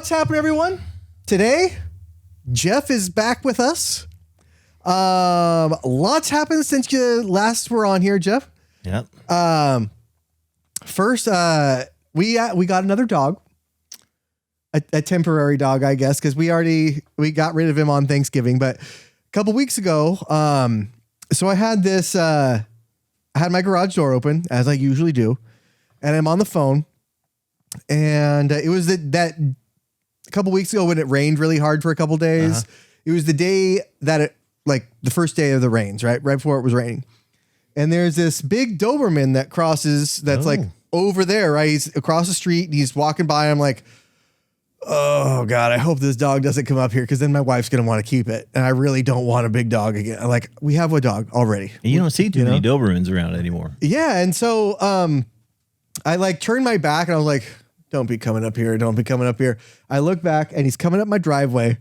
What's happening, everyone? Today, Jeff is back with us. Lots happened since you last were on here, Jeff. Yep. First, we got another dog, a temporary dog, I guess, because we got rid of him on Thanksgiving. But a couple weeks ago, so I had I had my garage door open as I usually do, and I'm on the phone, and it was that a couple weeks ago when it rained really hard for a couple days. It was the day that the first day of the rains, right before it was raining. And there's this big Doberman that crosses, that's like over there, right? He's across the street and he's walking by. I'm like, oh God, I hope this dog doesn't come up here, because then my wife's going to want to keep it. And I really don't want a big dog again. Like, we have a dog already. And you don't see too many Dobermans around anymore. Yeah. And so I turned my back and I was like, don't be coming up here. Don't be coming up here. I look back and he's coming up my driveway,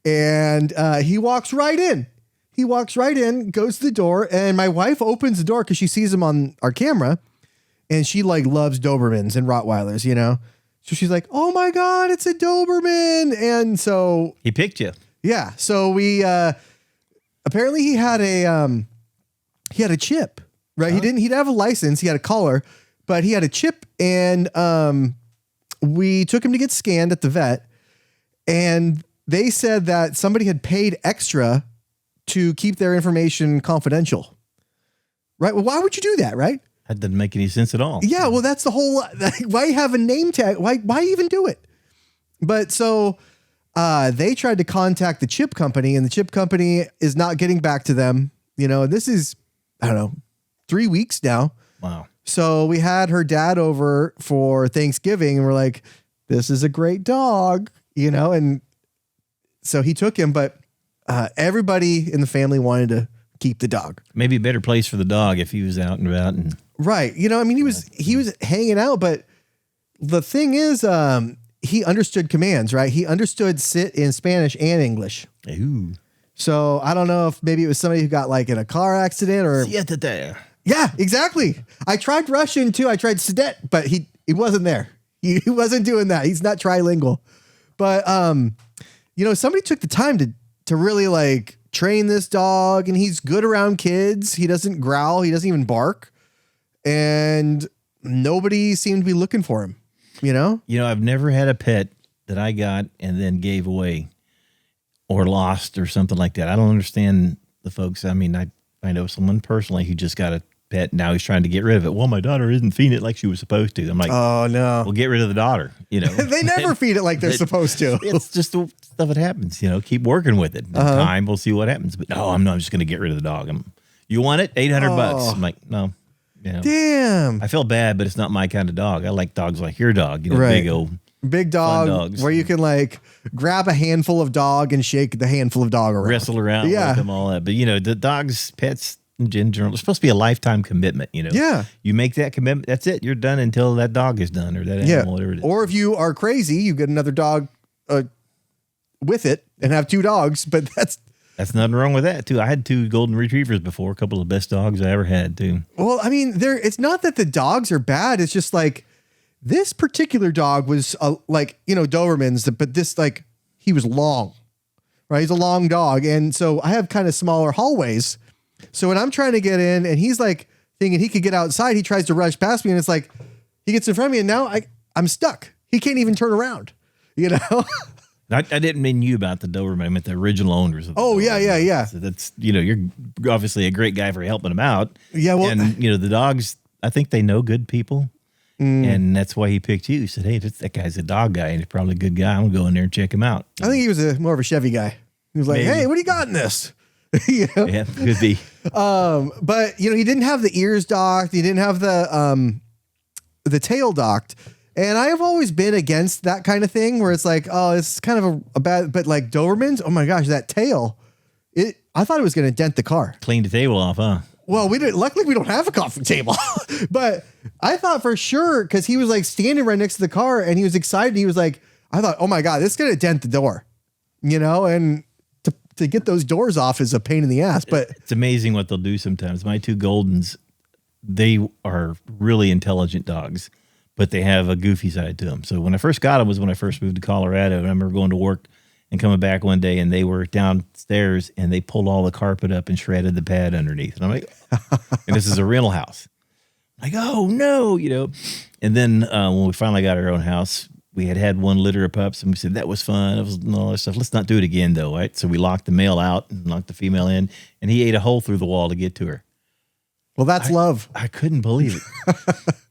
and he walks right in. He walks right in, goes to the door, and my wife opens the door because she sees him on our camera, and she loves Dobermans and Rottweilers, So she's like, "Oh my God, it's a Doberman!" And so he picked you. Yeah. So we apparently he had a chip, right? He didn't have a license. He had a collar, but he had a chip, and we took him to get scanned at the vet, and they said that somebody had paid extra to keep their information confidential. Right? Well, why would you do that, right? That doesn't make any sense at all. Yeah, well, that's the whole, why have a name tag? Why even do it? But so they tried to contact the chip company, and the chip company is not getting back to them. And this is, I don't know, 3 weeks now. Wow. So we had her dad over for Thanksgiving, and we're like, this is a great dog, and so he took him, but everybody in the family wanted to keep the dog. Maybe a better place for the dog if he was out and about. And right. He was hanging out, but the thing is, he understood commands, right? He understood sit in Spanish and English. Ooh. So I don't know if maybe it was somebody who got in a car accident or. Yeah, exactly. I tried Russian too. I tried Sidet, but he wasn't there. He wasn't doing that. He's not trilingual. But, somebody took the time to really train this dog, and he's good around kids. He doesn't growl. He doesn't even bark, and nobody seemed to be looking for him, I've never had a pet that I got and then gave away or lost or something like that. I don't understand the folks. I mean, I know someone personally who just got a pet. Now he's trying to get rid of it. Well, my daughter isn't feeding it like she was supposed to. I'm like, oh no, well, get rid of the daughter. They never feed it like they're supposed to. It's just the stuff that happens. Keep working with it. In time, we'll see what happens. But no, I'm just going to get rid of the dog. You want it? $800. I'm like, no. Damn. I feel bad, but it's not my kind of dog. I like dogs like your dog. Right. Big dog dogs where you can grab a handful of dog and shake the handful of dog around. Wrestle around with them, all that. But the dogs, pets in general, it's supposed to be a lifetime commitment, Yeah. You make that commitment, that's it. You're done until that dog is done, or that animal, whatever it is. Or if you are crazy, you get another dog with it and have two dogs, but that's nothing wrong with that too. I had 2 golden retrievers before, a couple of the best dogs I ever had too. Well, I mean, it's not that the dogs are bad. It's just this particular dog was Dobermans, but this he was long, right? He's a long dog. And so I have kind of smaller hallways. So when I'm trying to get in and he's thinking he could get outside, he tries to rush past me, and it's he gets in front of me, and now I'm stuck. He can't even turn around, I didn't mean you about the Doberman. I meant the original owners of the Doberman. Yeah. So that's, you're obviously a great guy for helping them out. Yeah. Well, and the dogs, I think they know good people. And that's why he picked you. He said, hey, that guy's a dog guy, and he's probably a good guy. I'm going to go in there and check him out. I think he was more of a Chevy guy. He was like, hey, what do you got in this? Yeah, could be. But, he didn't have the ears docked. He didn't have the tail docked. And I have always been against that kind of thing where it's it's kind of a bad, but Dobermans, oh my gosh, that tail, I thought it was going to dent the car. Clean the table off, huh? Well, luckily we don't have a coffee table, but I thought for sure, because he was standing right next to the car and he was excited. He was I thought, oh my God, this is going to dent the door, and to get those doors off is a pain in the ass, but it's amazing what they'll do sometimes. My 2 Goldens, they are really intelligent dogs, but they have a goofy side to them. So when I first got them was when I first moved to Colorado. And I remember going to work and coming back one day, and they were downstairs, and they pulled all the carpet up and shredded the pad underneath. And I'm like, and this is a rental house. I'm like, oh no, And then when we finally got our own house, we had one litter of pups, and we said that was fun. It was all that stuff. Let's not do it again, though, right? So we locked the male out and locked the female in, and he ate a hole through the wall to get to her. Well, that's love. I couldn't believe it.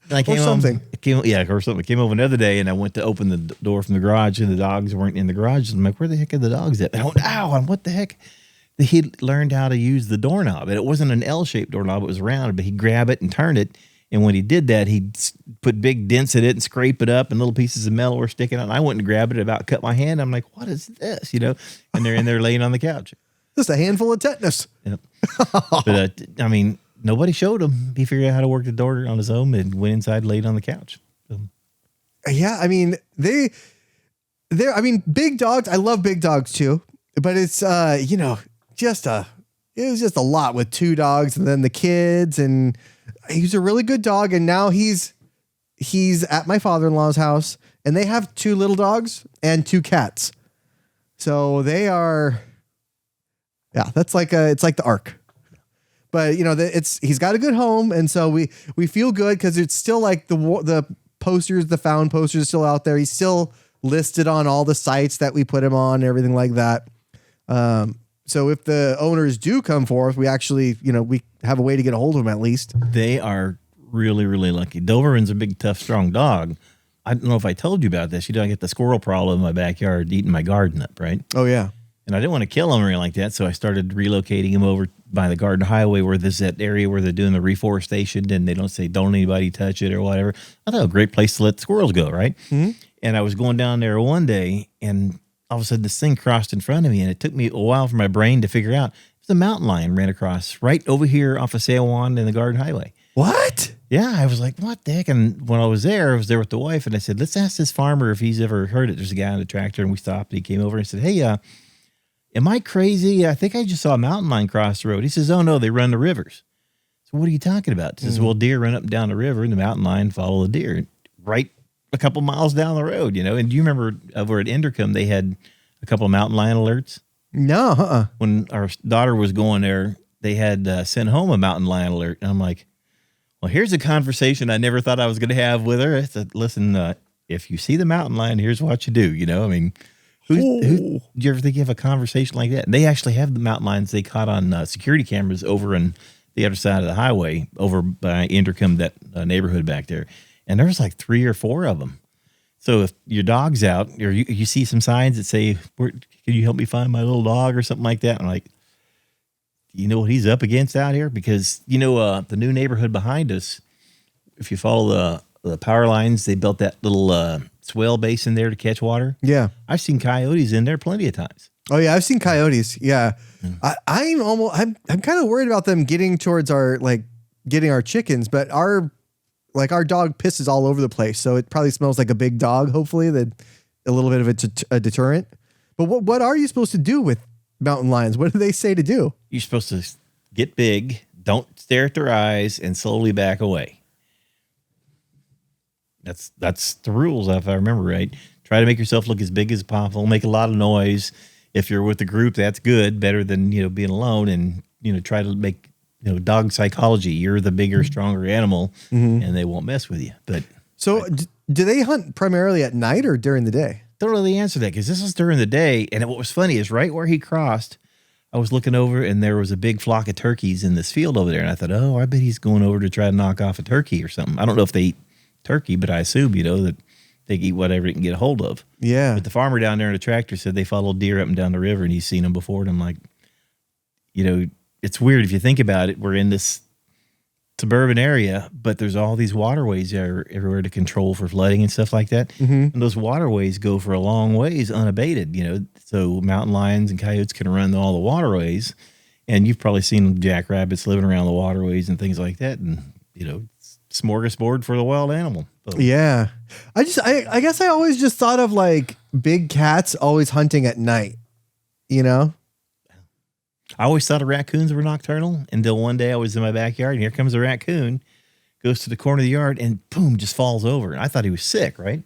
And I came or something. Or something. I came over another day, and I went to open the door from the garage, and the dogs weren't in the garage. And I'm like, where the heck are the dogs at? And I went, ow, and what the heck? He learned how to use the doorknob. And it wasn't an L-shaped doorknob. It was round, but he'd grab it and turn it. And when he did that, he'd put big dents in it and scrape it up, and little pieces of metal were sticking out. And I went and grabbed it, about cut my hand. I'm like, what is this? And they're in there laying on the couch. Just a handful of tetanus. Yep. But, nobody showed him. He figured out how to work the door on his own and went inside, laid on the couch. So. Yeah, I mean, big dogs. I love big dogs too, but it's, it was just a lot with 2 dogs and then the kids, and he's a really good dog. And now he's at my father-in-law's house, and they have 2 little dogs and 2 cats. So they are, it's like the Ark. But he's got a good home, and so we feel good because it's still like the posters, the found posters are still out there. He's still listed on all the sites that we put him on and everything like that. So if the owners do come forth, we actually, we have a way to get a hold of them at least. They are really, really lucky. Doberman's a big, tough, strong dog. I don't know if I told you about this. I get the squirrel problem in my backyard eating my garden up, right? Oh, yeah. And I didn't want to kill him or anything like that, so I started relocating him over by the garden highway where there's that area where they're doing the reforestation, and they don't say, don't anybody touch it or whatever. I thought a great place to let the squirrels go, right? Mm-hmm. And I was going down there one day, and all of a sudden this thing crossed in front of me, and it took me a while for my brain to figure out. It was a mountain lion ran across right over here off of Salwan in the garden highway. What? Yeah, I was like, what the heck? And when I was there with the wife, and I said, let's ask this farmer if he's ever heard it. There's a guy on the tractor, and we stopped, and he came over and said, hey, am I crazy? I think I just saw a mountain lion cross the road. He says, oh, no, they run the rivers. So what are you talking about? He says, well, deer run up and down the river, and the mountain lion follow the deer right a couple miles down the road, And do you remember over at Intercom, they had a couple of mountain lion alerts? No. When our daughter was going there, they had sent home a mountain lion alert. And I'm like, well, here's a conversation I never thought I was going to have with her. I said, listen, if you see the mountain lion, here's what you do, do you ever think you have a conversation like that? And they actually have the mountain lions they caught on security cameras over on the other side of the highway, over by Intercom, that neighborhood back there. And there's like 3 or 4 of them. So if your dog's out, or you see some signs that say, can you help me find my little dog or something like that? I'm like, you know what he's up against out here? Because, the new neighborhood behind us, if you follow the power lines, they built that little swell basin there to catch water. Yeah. I've seen coyotes in there plenty of times. Oh yeah, I've seen coyotes. Yeah. I'm kind of worried about them getting towards getting our chickens, but our dog pisses all over the place. So it probably smells like a big dog, hopefully, that a little bit of a deterrent. But what are you supposed to do with mountain lions? What do they say to do? You're supposed to get big, don't stare at their eyes, and slowly back away. That's the rules, if I remember right. Try to make yourself look as big as possible. Make a lot of noise. If you're with a group, that's good. Better than being alone. And try to make dog psychology. You're the bigger, stronger animal, and they won't mess with you. But so, do they hunt primarily at night or during the day? Don't really answer that because this is during the day. And what was funny is right where he crossed, I was looking over, and there was a big flock of turkeys in this field over there. And I thought, oh, I bet he's going over to try to knock off a turkey or something. I don't know if they eat turkey, but I assume, that they eat whatever they can get a hold of. Yeah. But the farmer down there in the tractor said they followed deer up and down the river, and he's seen them before. And I'm like, it's weird if you think about it. We're in this suburban area, but there's all these waterways everywhere to control for flooding and stuff like that. Mm-hmm. And those waterways go for a long ways unabated, so mountain lions and coyotes can run all the waterways. And you've probably seen jackrabbits living around the waterways and things like that. And, smorgasbord for the wild animal. So. Yeah. I guess I always just thought of big cats always hunting at night, I always thought of raccoons were nocturnal until one day I was in my backyard and here comes a raccoon goes to the corner of the yard and boom, just falls over. And I thought he was sick, right?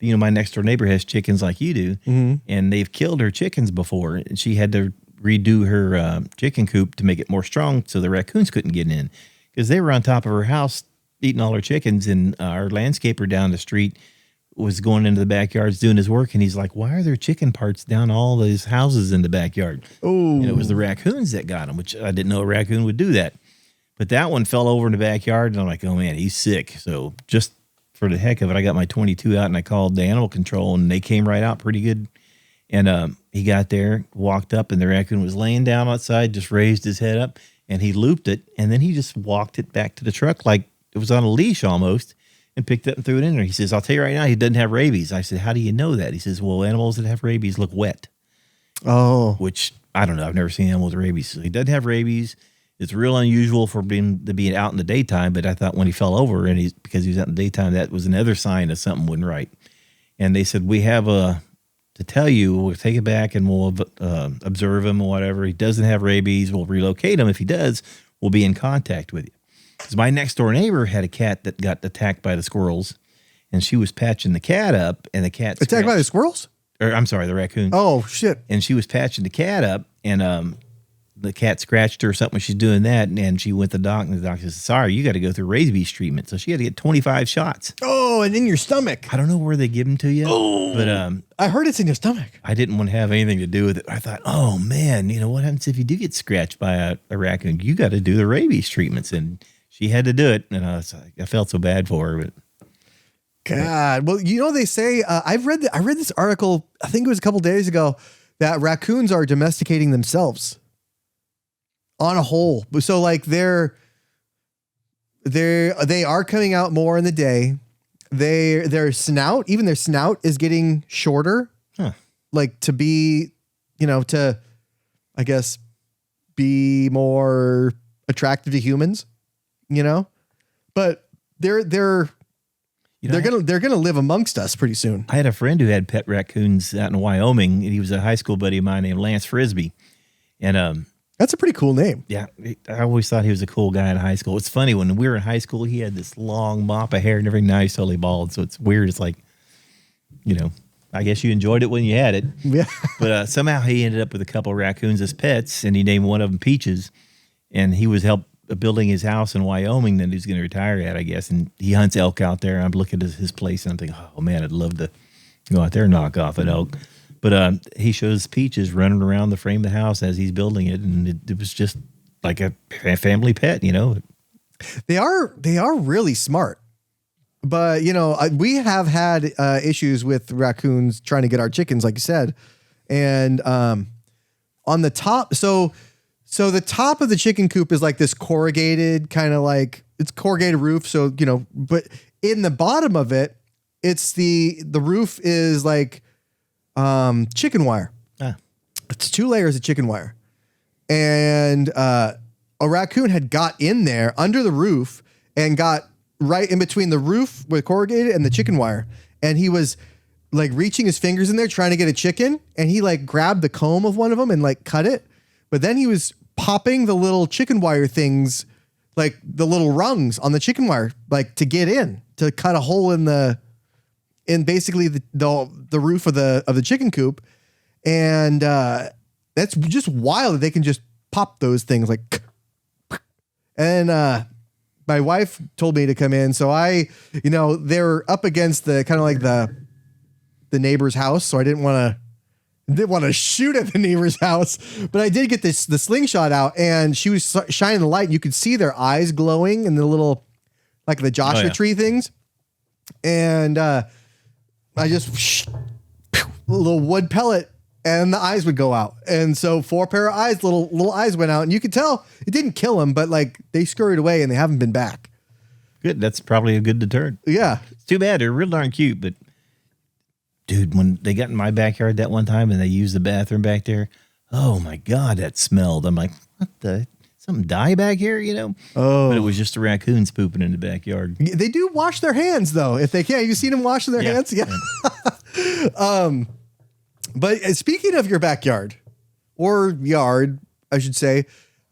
You know, my next door neighbor has chickens like you do, and they've killed her chickens before. And she had to redo her chicken coop to make it more strong so the raccoons couldn't get in because they were on top of her house eating all her chickens. And our landscaper down the street was going into the backyards doing his work, and he's like, why are there chicken parts down all these houses in the backyard? Oh, And it was the raccoons that got them, which I didn't know a raccoon would do that. But that one fell over in the backyard, and I'm like, oh, man, he's sick. So just for the heck of it, I got my 22 out, and I called the animal control, and they came right out pretty good. And he got there, walked up, and the raccoon was laying down outside, just raised his head up, and he looped it, and then he just walked it back to the truck like it was on a leash almost, and picked it up and threw it in there. He says, I'll tell you right now, he doesn't have rabies. I said, how do you know that? He says, well, animals that have rabies look wet. Oh. Which, I don't know. I've never seen animals with rabies. So he doesn't have rabies. It's real unusual for him to be out in the daytime, but I thought when he fell over, and because he was out in the daytime, that was another sign that something wasn't right. And they said, we have to tell you, we'll take it back and we'll observe him or whatever. He doesn't have rabies. We'll relocate him. If he does, we'll be in contact with you. Because my next door neighbor had a cat that got attacked by the squirrels, and she was patching the cat up, and the cat Attacked by the squirrels? Or I'm sorry, the raccoon. Oh, shit. And she was patching the cat up, and the cat scratched her or something when she's doing that, and she went to the doctor, and the doctor said, sorry, you got to go through rabies treatment. So she had to get 25 shots. Oh, and in your stomach. I don't know where they give them to you, but I heard it's in your stomach. I didn't want to have anything to do with it. I thought, oh, man, you know, what happens if you do get scratched by a raccoon? You got to do the rabies treatments, and she had to do it, and I felt so bad for her. But God, well, you know, they say I read this article. I think it was a couple days ago that raccoons are domesticating themselves on a whole. So like they are coming out more in the day. Their snout is getting shorter, like to be, you know, to I guess be more attractive to humans. You know, but they're gonna live amongst us pretty soon. I had a friend who had pet raccoons out in Wyoming, and he was a high school buddy of mine named Lance Frisbee, and that's a pretty cool name. Yeah, I always thought he was a cool guy in high school. It's funny, when we were in high school, he had this long mop of hair and everything. Now he's totally bald, so it's weird. It's like, you know, I guess you enjoyed it when you had it. Yeah, but somehow he ended up with a couple of raccoons as pets, and he named one of them Peaches, and he was building his house in Wyoming that he's going to retire at, I guess. And he hunts elk out there. I'm looking at his place and I'm thinking, oh man, I'd love to go out there and knock off an elk. But he shows Peaches running around the frame of the house as he's building it. And it was just like a family pet, you know? They are really smart, but you know, we have had issues with raccoons trying to get our chickens, like you said. And on the top, so the top of the chicken coop is like this corrugated kind of like it's corrugated roof. So, you know, but in the bottom of it, it's the roof is like chicken wire. It's 2 layers of chicken wire. And a raccoon had got in there under the roof and got right in between the roof with corrugated and the chicken wire. And he was like reaching his fingers in there trying to get a chicken. And he like grabbed the comb of one of them and like cut it. But then he was popping the little chicken wire things, like the little rungs on the chicken wire, like to get in, to cut a hole in basically the roof of the chicken coop. And that's just wild that they can just pop those things like. And my wife told me to come in. So they're up against the kind of like the neighbor's house. So I didn't want to shoot at the neighbor's house, but I did get the slingshot out, and she was shining the light. You could see their eyes glowing in the little, like the Joshua tree things. And I just a little wood pellet, and the eyes would go out. And so 4 pair of eyes, little eyes went out, and you could tell it didn't kill them, but like they scurried away and they haven't been back. Good. That's probably a good deterrent. Yeah. It's too bad. They're real darn cute, but dude, when they got in my backyard that one time and they used the bathroom back there, oh my God, that smelled. I'm like, what the? Something die back here, you know? Oh. But it was just the raccoons pooping in the backyard. They do wash their hands, though, if they can. You seen them washing their hands? Yeah. But speaking of your backyard, or yard, I should say,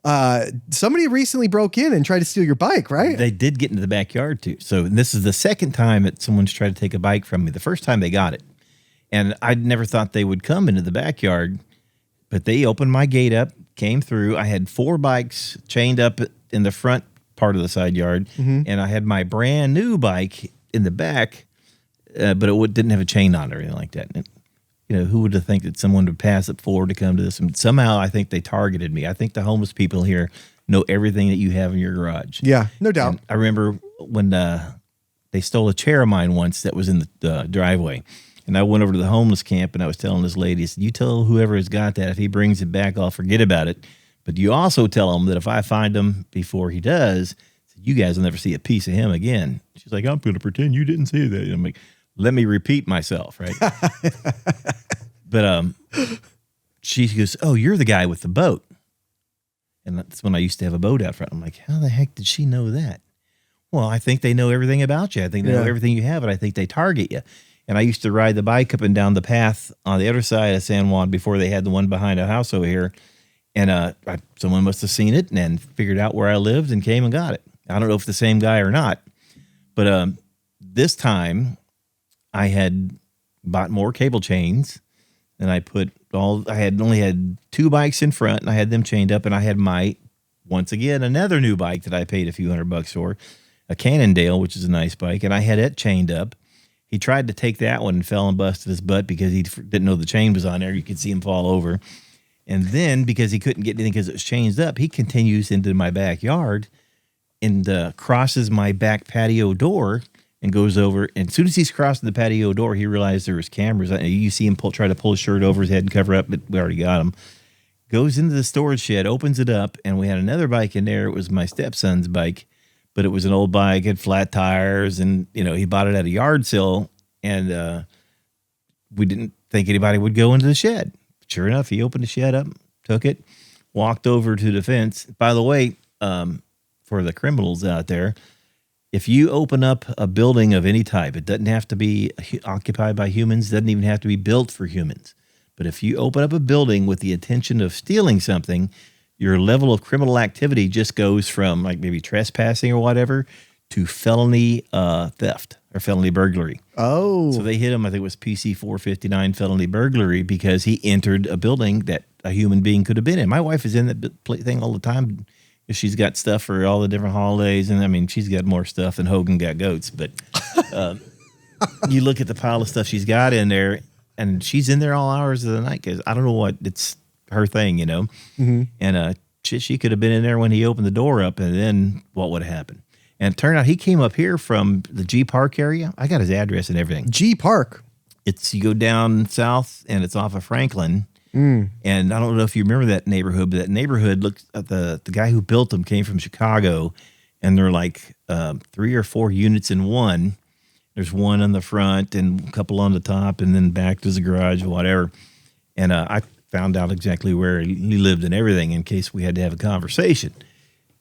Somebody recently broke in and tried to steal your bike, right? They did get into the backyard too. So this is the second time that someone's tried to take a bike from me. The first time they got it. And I never thought they would come into the backyard, but they opened my gate up, came through. I had 4 bikes chained up in the front part of the side yard, and I had my brand new bike in the back, but it didn't have a chain on it or anything like that. And who would have think that someone would pass it forward to come to this? And somehow I think they targeted me. I think the homeless people here know everything that you have in your garage. Yeah, no doubt. And I remember when they stole a chair of mine once that was in the driveway. And I went over to the homeless camp, and I was telling this lady, I said, you tell whoever has got that, if he brings it back, I'll forget about it. But you also tell him that if I find him before he does, you guys will never see a piece of him again. She's like, I'm going to pretend you didn't see that. And I'm like, let me repeat myself, right? But she goes, oh, you're the guy with the boat. And that's when I used to have a boat out front. I'm like, how the heck did she know that? Well, I think they know everything about you. I think they know everything you have, and I think they target you. And I used to ride the bike up and down the path on the other side of San Juan before they had the one behind a house over here. And someone must have seen it and figured out where I lived and came and got it. I don't know if the same guy or not. But this time I had bought more cable chains, and I only had 2 bikes in front, and I had them chained up, and I had once again, another new bike that I paid a few $100 for, a Cannondale, which is a nice bike, and I had it chained up. He tried to take that one and fell and busted his butt because he didn't know the chain was on there. You could see him fall over. And then because he couldn't get anything because it was chained up, he continues into my backyard and crosses my back patio door and goes over. And as soon as he's crossing the patio door, he realized there was cameras. You see him try to pull his shirt over his head and cover up, but we already got him. Goes into the storage shed, opens it up, and we had another bike in there. It was my stepson's bike, but it was an old bike, had flat tires, and he bought it at a yard sale, and we didn't think anybody would go into the shed. Sure enough, he opened the shed up, took it, walked over to the fence. By the way, for the criminals out there, if you open up a building of any type, it doesn't have to be occupied by humans, doesn't even have to be built for humans. But if you open up a building with the intention of stealing something, your level of criminal activity just goes from like maybe trespassing or whatever to felony theft or felony burglary. Oh. So they hit him, I think it was PC 459 felony burglary because he entered a building that a human being could have been in. My wife is in that thing all the time. She's got stuff for all the different holidays. And I mean, she's got more stuff than Hogan got goats. But you look at the pile of stuff she's got in there, and she's in there all hours of the night because I don't know what it's her thing, Mm-hmm. And she could have been in there when he opened the door up, and then what would have happened? And it turned out he came up here from the G Park area. I got his address and everything. G Park. You go down south, and it's off of Franklin. And I don't know if you remember that neighborhood, but that neighborhood looks at the guy who built them came from Chicago, and they're like 3 or 4 units in one. There's one on the front and a couple on the top, and then back to the garage or whatever. And I found out exactly where he lived and everything in case we had to have a conversation.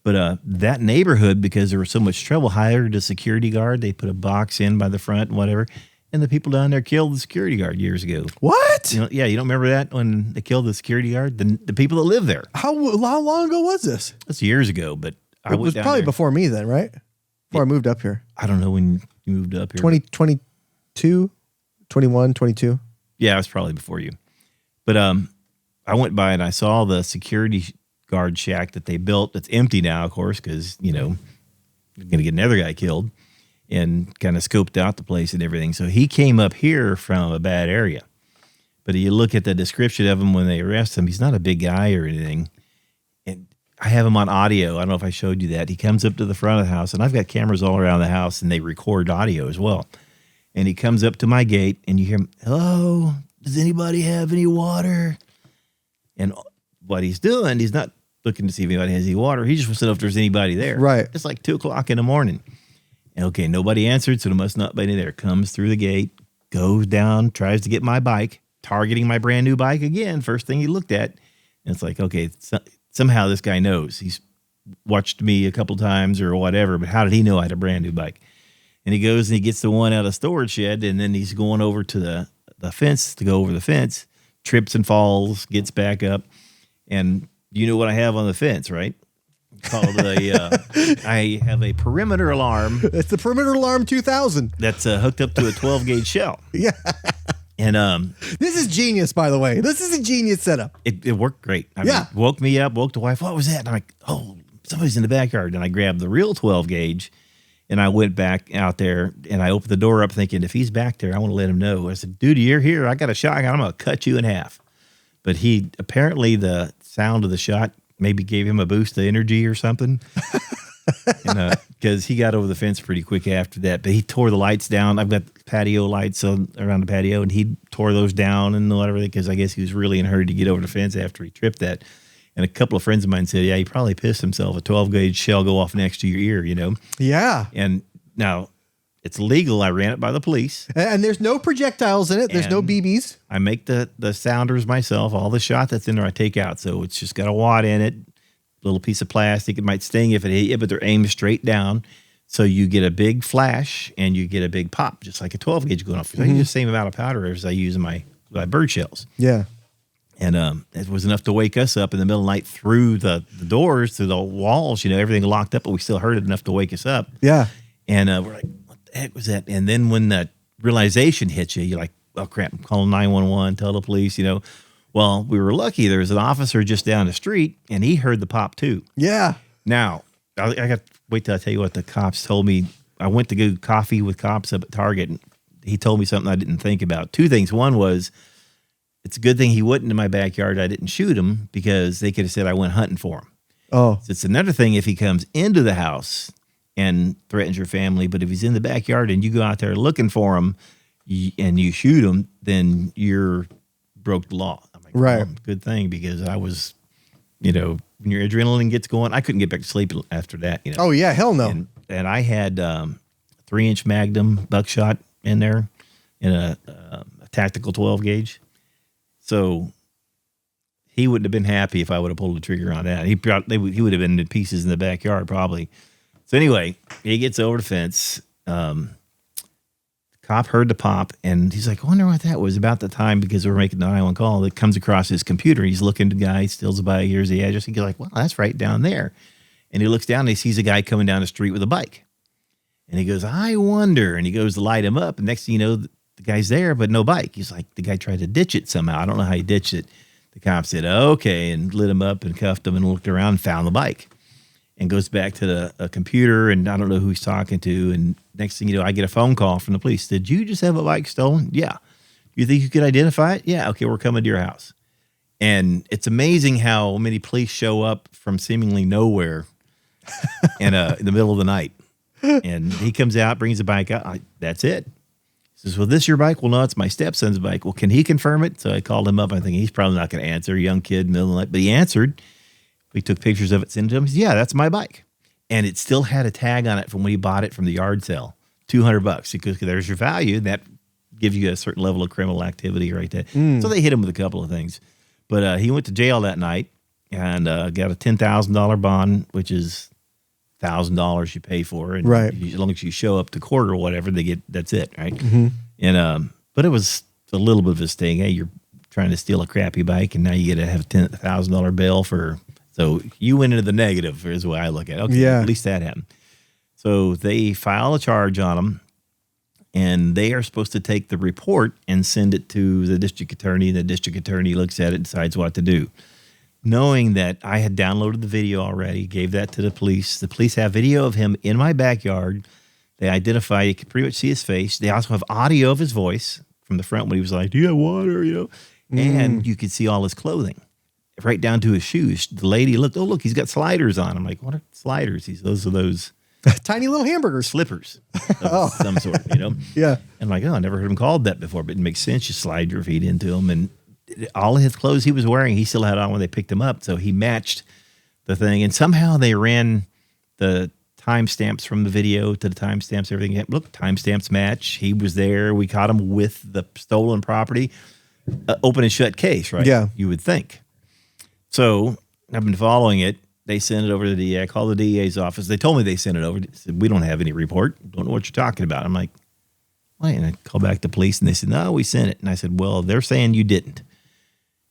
But that neighborhood, because there was so much trouble, hired a security guard. They put a box in by the front and whatever. And the people down there killed the security guard years ago. What? Yeah, you don't remember that when they killed the security guard? The people that live there. How long ago was this? That's years ago, but it was probably before me then, right? Before I moved up here. I don't know when you moved up here. 2022, 21, 22. Yeah, it was probably before you. But I went by and I saw the security guard shack that they built. That's empty now, of course, because, you're going to get another guy killed, and kind of scoped out the place and everything. So he came up here from a bad area. But you look at the description of him when they arrest him, he's not a big guy or anything. And I have him on audio. I don't know if I showed you that. He comes up to the front of the house, and I've got cameras all around the house, and they record audio as well. And he comes up to my gate, and you hear him, hello, does anybody have any water? And what he's doing, he's not looking to see if anybody has any water. He just wants to know if there's anybody there. Right. It's like 2 o'clock in the morning. And okay, nobody answered, so there must not be any there. Comes through the gate, goes down, tries to get my bike, targeting my brand new bike again. First thing he looked at. And it's like, okay, somehow this guy knows. He's watched me a couple times or whatever, but how did he know I had a brand new bike? And he goes and he gets the one out of the storage shed, and then he's going over to the fence to go over the fence, trips and falls, gets back up. And you know what I have on the fence, right? Called I have a perimeter alarm. It's the perimeter alarm 2000. That's hooked up to a 12 gauge shell. Yeah. And this is genius, by the way. This is a genius setup. it worked great. I mean, woke me up, woke the wife. What was that? And I'm like, oh, somebody's in the backyard. And I grabbed the real 12 gauge, and I went back out there, and I opened the door up thinking, if he's back there, I want to let him know. I said, dude, you're here. I got a shotgun. I'm going to cut you in half. But apparently the sound of the shot maybe gave him a boost of energy or something. Because he got over the fence pretty quick after that. But he tore the lights down. I've got patio lights around the patio, and he tore those down and whatever, because I guess he was really in a hurry to get over the fence after he tripped that. And a couple of friends of mine said, yeah, he probably pissed himself. A 12 gauge shell go off next to your ear, you know? Yeah. And now it's legal. I ran it by the police. And there's no projectiles in it. There's no BBs. I make the sounders myself. All the shot that's in there, I take out. So it's just got a wad in it, little piece of plastic. It might sting if it hit you, but they're aimed straight down. So you get a big flash and you get a big pop, just like a 12 gauge going off. I use the same amount of powder as I use in my bird shells. Yeah. And it was enough to wake us up in the middle of the night through the doors, through the walls, you know, everything locked up, but we still heard it enough to wake us up. Yeah. And we're like, what the heck was that? And then when that realization hits you, you're like, oh, crap, I'm calling 911, tell the police, you know. Well, we were lucky. There was an officer just down the street, and he heard the pop too. Yeah. Now, I got to wait till I tell you what the cops told me. I went to go coffee with cops up at Target, and he told me something I didn't think about. Two things. One was, it's a good thing he wasn't in my backyard. I didn't shoot him, because they could have said I went hunting for him. Oh. So it's another thing if he comes into the house and threatens your family, but if he's in the backyard and you go out there looking for him and you shoot him, then you're broke the law. I'm like, right. Well, good thing, because I was, you know, when your adrenaline gets going, I couldn't get back to sleep after that. You know? Oh, yeah. Hell no. And I had 3-inch Magnum buckshot in there in a tactical 12 gauge. So he wouldn't have been happy if I would have pulled the trigger on that. He would have been in pieces in the backyard probably. So anyway, he gets over the fence. The cop heard the pop, and he's like, I wonder what that was. About the time, because we were making the 911 call, it comes across his computer. He's looking at the guy, steals the bike, here's the address. He's like, well, that's right down there. And he looks down and he sees a guy coming down the street with a bike. And he goes, I wonder. And he goes to light him up. And next thing you know, the guy's there, but no bike. He's like, the guy tried to ditch it somehow. I don't know how he ditched it. The cop said, okay, and lit him up and cuffed him and looked around and found the bike. And goes back to the computer, and I don't know who he's talking to. And next thing you know, I get a phone call from the police. Did you just have a bike stolen? Yeah. You think you could identify it? Yeah. Okay, we're coming to your house. And it's amazing how many police show up from seemingly nowhere in the middle of the night. And he comes out, brings the bike out. That's it. He says, well, this your bike? Well, no, it's my stepson's bike. Well, can he confirm it? So I called him up. I think he's probably not going to answer. Young kid, middle of the night. But he answered. We took pictures of it, sent it to him. He said, yeah, that's my bike. And it still had a tag on it from when he bought it from the yard sale. $200. Because there's your value. That gives you a certain level of criminal activity right there. So they hit him with a couple of things. But he went to jail that night and got a $10,000 bond, which is $1,000 you pay for. And right. As long as you show up to court or whatever, that's it, right? Mm-hmm. And but it was a little bit of a sting. Hey, you're trying to steal a crappy bike, and now you get to have a $10,000 bail for. So you went into the negative, is the way I look at it. Okay, yeah. At least that happened. So they file a charge on him, and they are supposed to take the report and send it to the district attorney. The district attorney looks at it and decides what to do. Knowing that I had downloaded the video already, gave that to the police. The police have video of him in my backyard. They identify, you can pretty much see his face. They also have audio of his voice from the front when he was like, do you have water, you know? And you could see all his clothing, right down to his shoes. The lady looked, oh, look, he's got sliders on. I'm like, what are sliders? Those are those tiny little hamburgers. Slippers of some sort, you know? Yeah. And I'm like, oh, I never heard him called that before, but it makes sense. You slide your feet into them. And all of his clothes he was wearing, he still had on when they picked him up. So he matched the thing. And somehow they ran the timestamps from the video to the timestamps, everything. Look, timestamps match. He was there. We caught him with the stolen property. Open and shut case, right? Yeah. You would think. So I've been following it. They sent it over to the DA. I called the DA's office. They told me they sent it over. They said, we don't have any report. Don't know what you're talking about. I'm like, why? And I called back the police, and they said, no, we sent it. And I said, well, they're saying you didn't.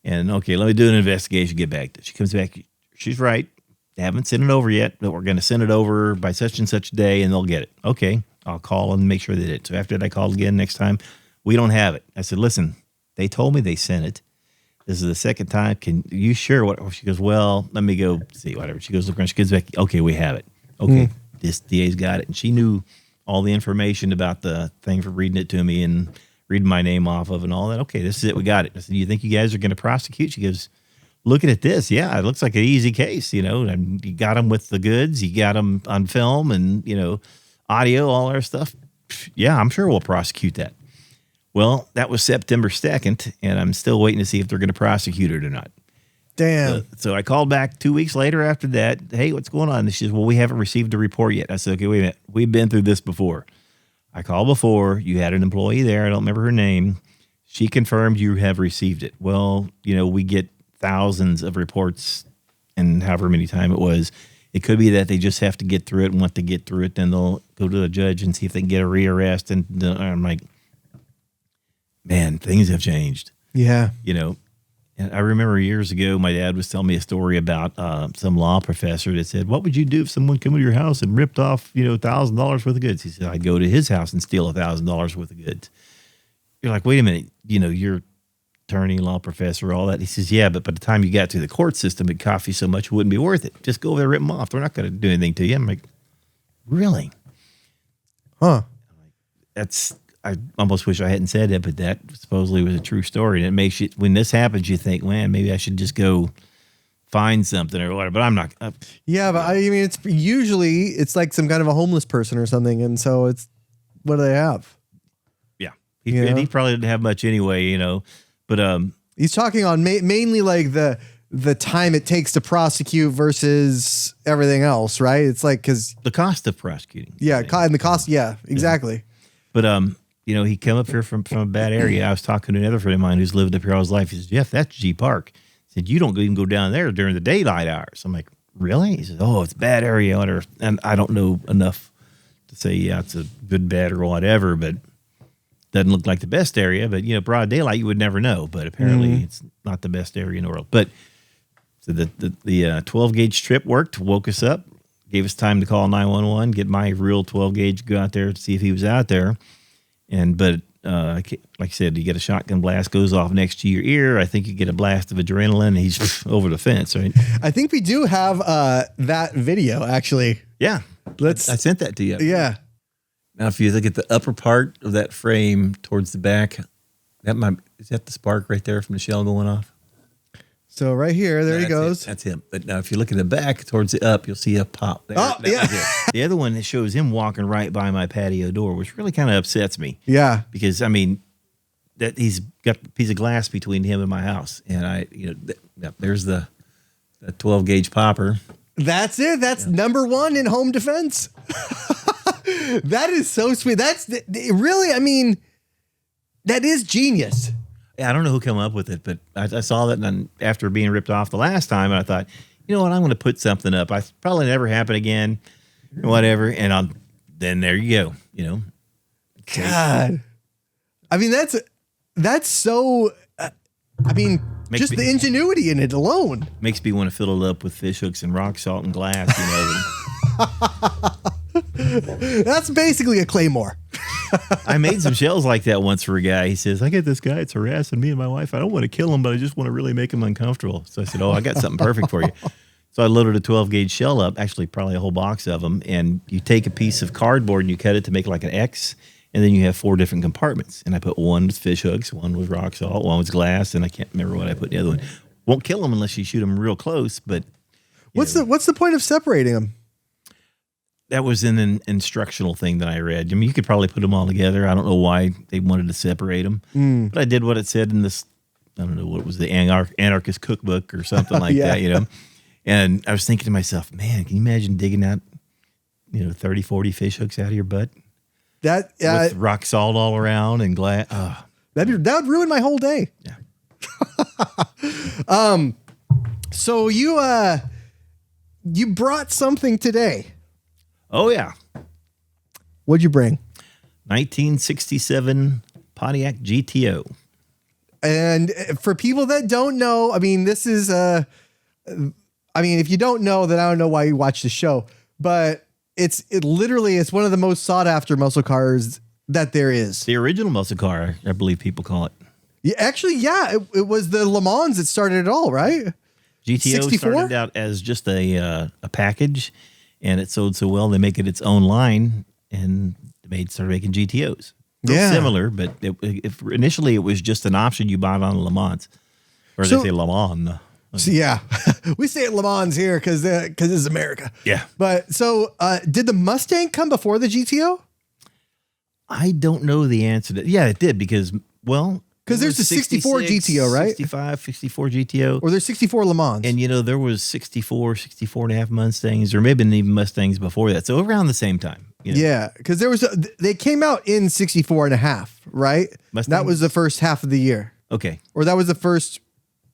And okay, let me do an investigation, get back to it. She comes back. she's right. They haven't sent it over yet, but we're going to send it over by such and such day, and they'll get it. Okay, I'll call and make sure they did. So after that, I called again next time. We don't have it. I said, listen, they told me they sent it. This is the second time. Can you sure what? She goes, well, let me go see whatever. She goes, look around. She gives back. Okay, we have it. Okay, this DA's got it. And she knew all the information about the thing for reading it to me and reading my name off of and all that. Okay, this is it. We got it. I said, you think you guys are going to prosecute? She goes, looking at this, yeah, it looks like an easy case, you know. And you got them with the goods. You got them on film and, you know, audio, all our stuff. Yeah, I'm sure we'll prosecute that. Well, that was September 2nd, and I'm still waiting to see if they're going to prosecute it or not. Damn. So I called back 2 weeks later after that. Hey, what's going on? And she says, well, we haven't received a report yet. I said, okay, wait a minute. We've been through this before. I called before. You had an employee there. I don't remember her name. She confirmed you have received it. Well, you know, we get thousands of reports and however many time it was. It could be that they just have to get through it and want to get through it. Then they'll go to the judge and see if they can get a rearrest. And I'm like, man, things have changed. Yeah. You know, and I remember years ago, my dad was telling me a story about some law professor that said, what would you do if someone came to your house and ripped off, you know, $1,000 worth of goods? He said, I'd go to his house and steal $1,000 worth of goods. You're like, wait a minute, you know, you're attorney, law professor, all that. He says, yeah, but by the time you got to the court system, it'd cost you so much it wouldn't be worth it. Just go over there and rip them off. They're not going to do anything to you. I'm like, really? Huh. I almost wish I hadn't said that, but that supposedly was a true story. And it makes you, when this happens, you think, man, maybe I should just go find something or whatever. But I'm not. Yeah, but I mean, it's usually it's like some kind of a homeless person or something. And so it's, what do they have? Yeah. He probably didn't have much anyway, you know. But he's talking on mainly like the time it takes to prosecute versus everything else, right? It's like, because the cost of prosecuting. Yeah, and the cost. Yeah, exactly. Yeah. But you know, he came up here from a bad area. I was talking to another friend of mine who's lived up here all his life. He says, Jeff, that's G Park. He said, you don't even go down there during the daylight hours. I'm like, really? He says, oh, it's a bad area. And I don't know enough to say, yeah, it's a good, bad, or whatever, but doesn't look like the best area. But, you know, broad daylight, you would never know. But apparently it's not the best area in the world. But so the 12-gauge strip worked, woke us up, gave us time to call 911, get my real 12-gauge, go out there to see if he was out there. But like I said, you get a shotgun blast, goes off next to your ear. I think you get a blast of adrenaline, and he's over the fence, right? I think we do have that video, actually. Yeah. I sent that to you. Yeah. Now, if you look at the upper part of that frame towards the back, is that the spark right there from the shell going off? So right here, there he goes. That's him. But now if you look at the back towards the up, you'll see a pop there. Oh, yeah. The other one that shows him walking right by my patio door, which really kind of upsets me. Yeah. Because, I mean, that he's got a piece of glass between him and my house. And there's the 12-gauge popper. That's it. That's number one in home defense. That is so sweet. That's really, I mean, that is genius. Yeah, I don't know who came up with it, but I saw that, and after being ripped off the last time, and I thought, you know what, I'm going to put something up. I probably never happen again, or whatever. And then there you go. You know, God, I mean that's so. I mean, just the ingenuity in it alone makes me want to fill it up with fish hooks and rock salt and glass. You know, that's basically a claymore. I made some shells like that once for a guy. He says, I get this guy, it's harassing me and my wife. I don't want to kill him, but I just want to really make him uncomfortable. So I said, oh, I got something perfect for you. So I loaded a 12-gauge shell up, actually probably a whole box of them, and you take a piece of cardboard and you cut it to make like an X, and then you have 4 different compartments. And I put one with fish hooks, one with rock salt, one was glass, and I can't remember what I put in the other one. Won't kill them unless you shoot them real close, but... What's the point of separating them? That was an instructional thing that I read. I mean, you could probably put them all together. I don't know why they wanted to separate them. But I did what it said in this, I don't know what it was, the Anarchist Cookbook or something like that, you know. And I was thinking to myself, man, can you imagine digging out, 30, 40 fish hooks out of your butt? With rock salt all around and glass. Oh. That would ruin my whole day. Yeah. So you brought something today. Oh, yeah. What'd you bring? 1967 Pontiac GTO. And for people that don't know, I mean, this is I mean, if you don't know, then I don't know why you watch the show, but it's one of the most sought after muscle cars that there is. The original muscle car, I believe people call it. Yeah, actually, yeah, it was the Le Mans that started it all, right? GTO 64? started out as just a package, and it sold so well they make it its own line, and started making GTOs. Yeah. Similar, but initially it was just an option you bought on Le Mans, or they say Le Mans. So, yeah, we say it Le Mans here because it's America. Yeah. But so did the Mustang come before the GTO? I don't know the answer to. Yeah, it did because there's the 64 GTO, right? 64 GTO. Or there's 64 Le Mans. And, there was 64 and a half Mustangs, or maybe even Mustangs before that. So around the same time. Yeah, because they came out in 64 and a half, right? Mustang? That was the first half of the year. Okay. Or that was the first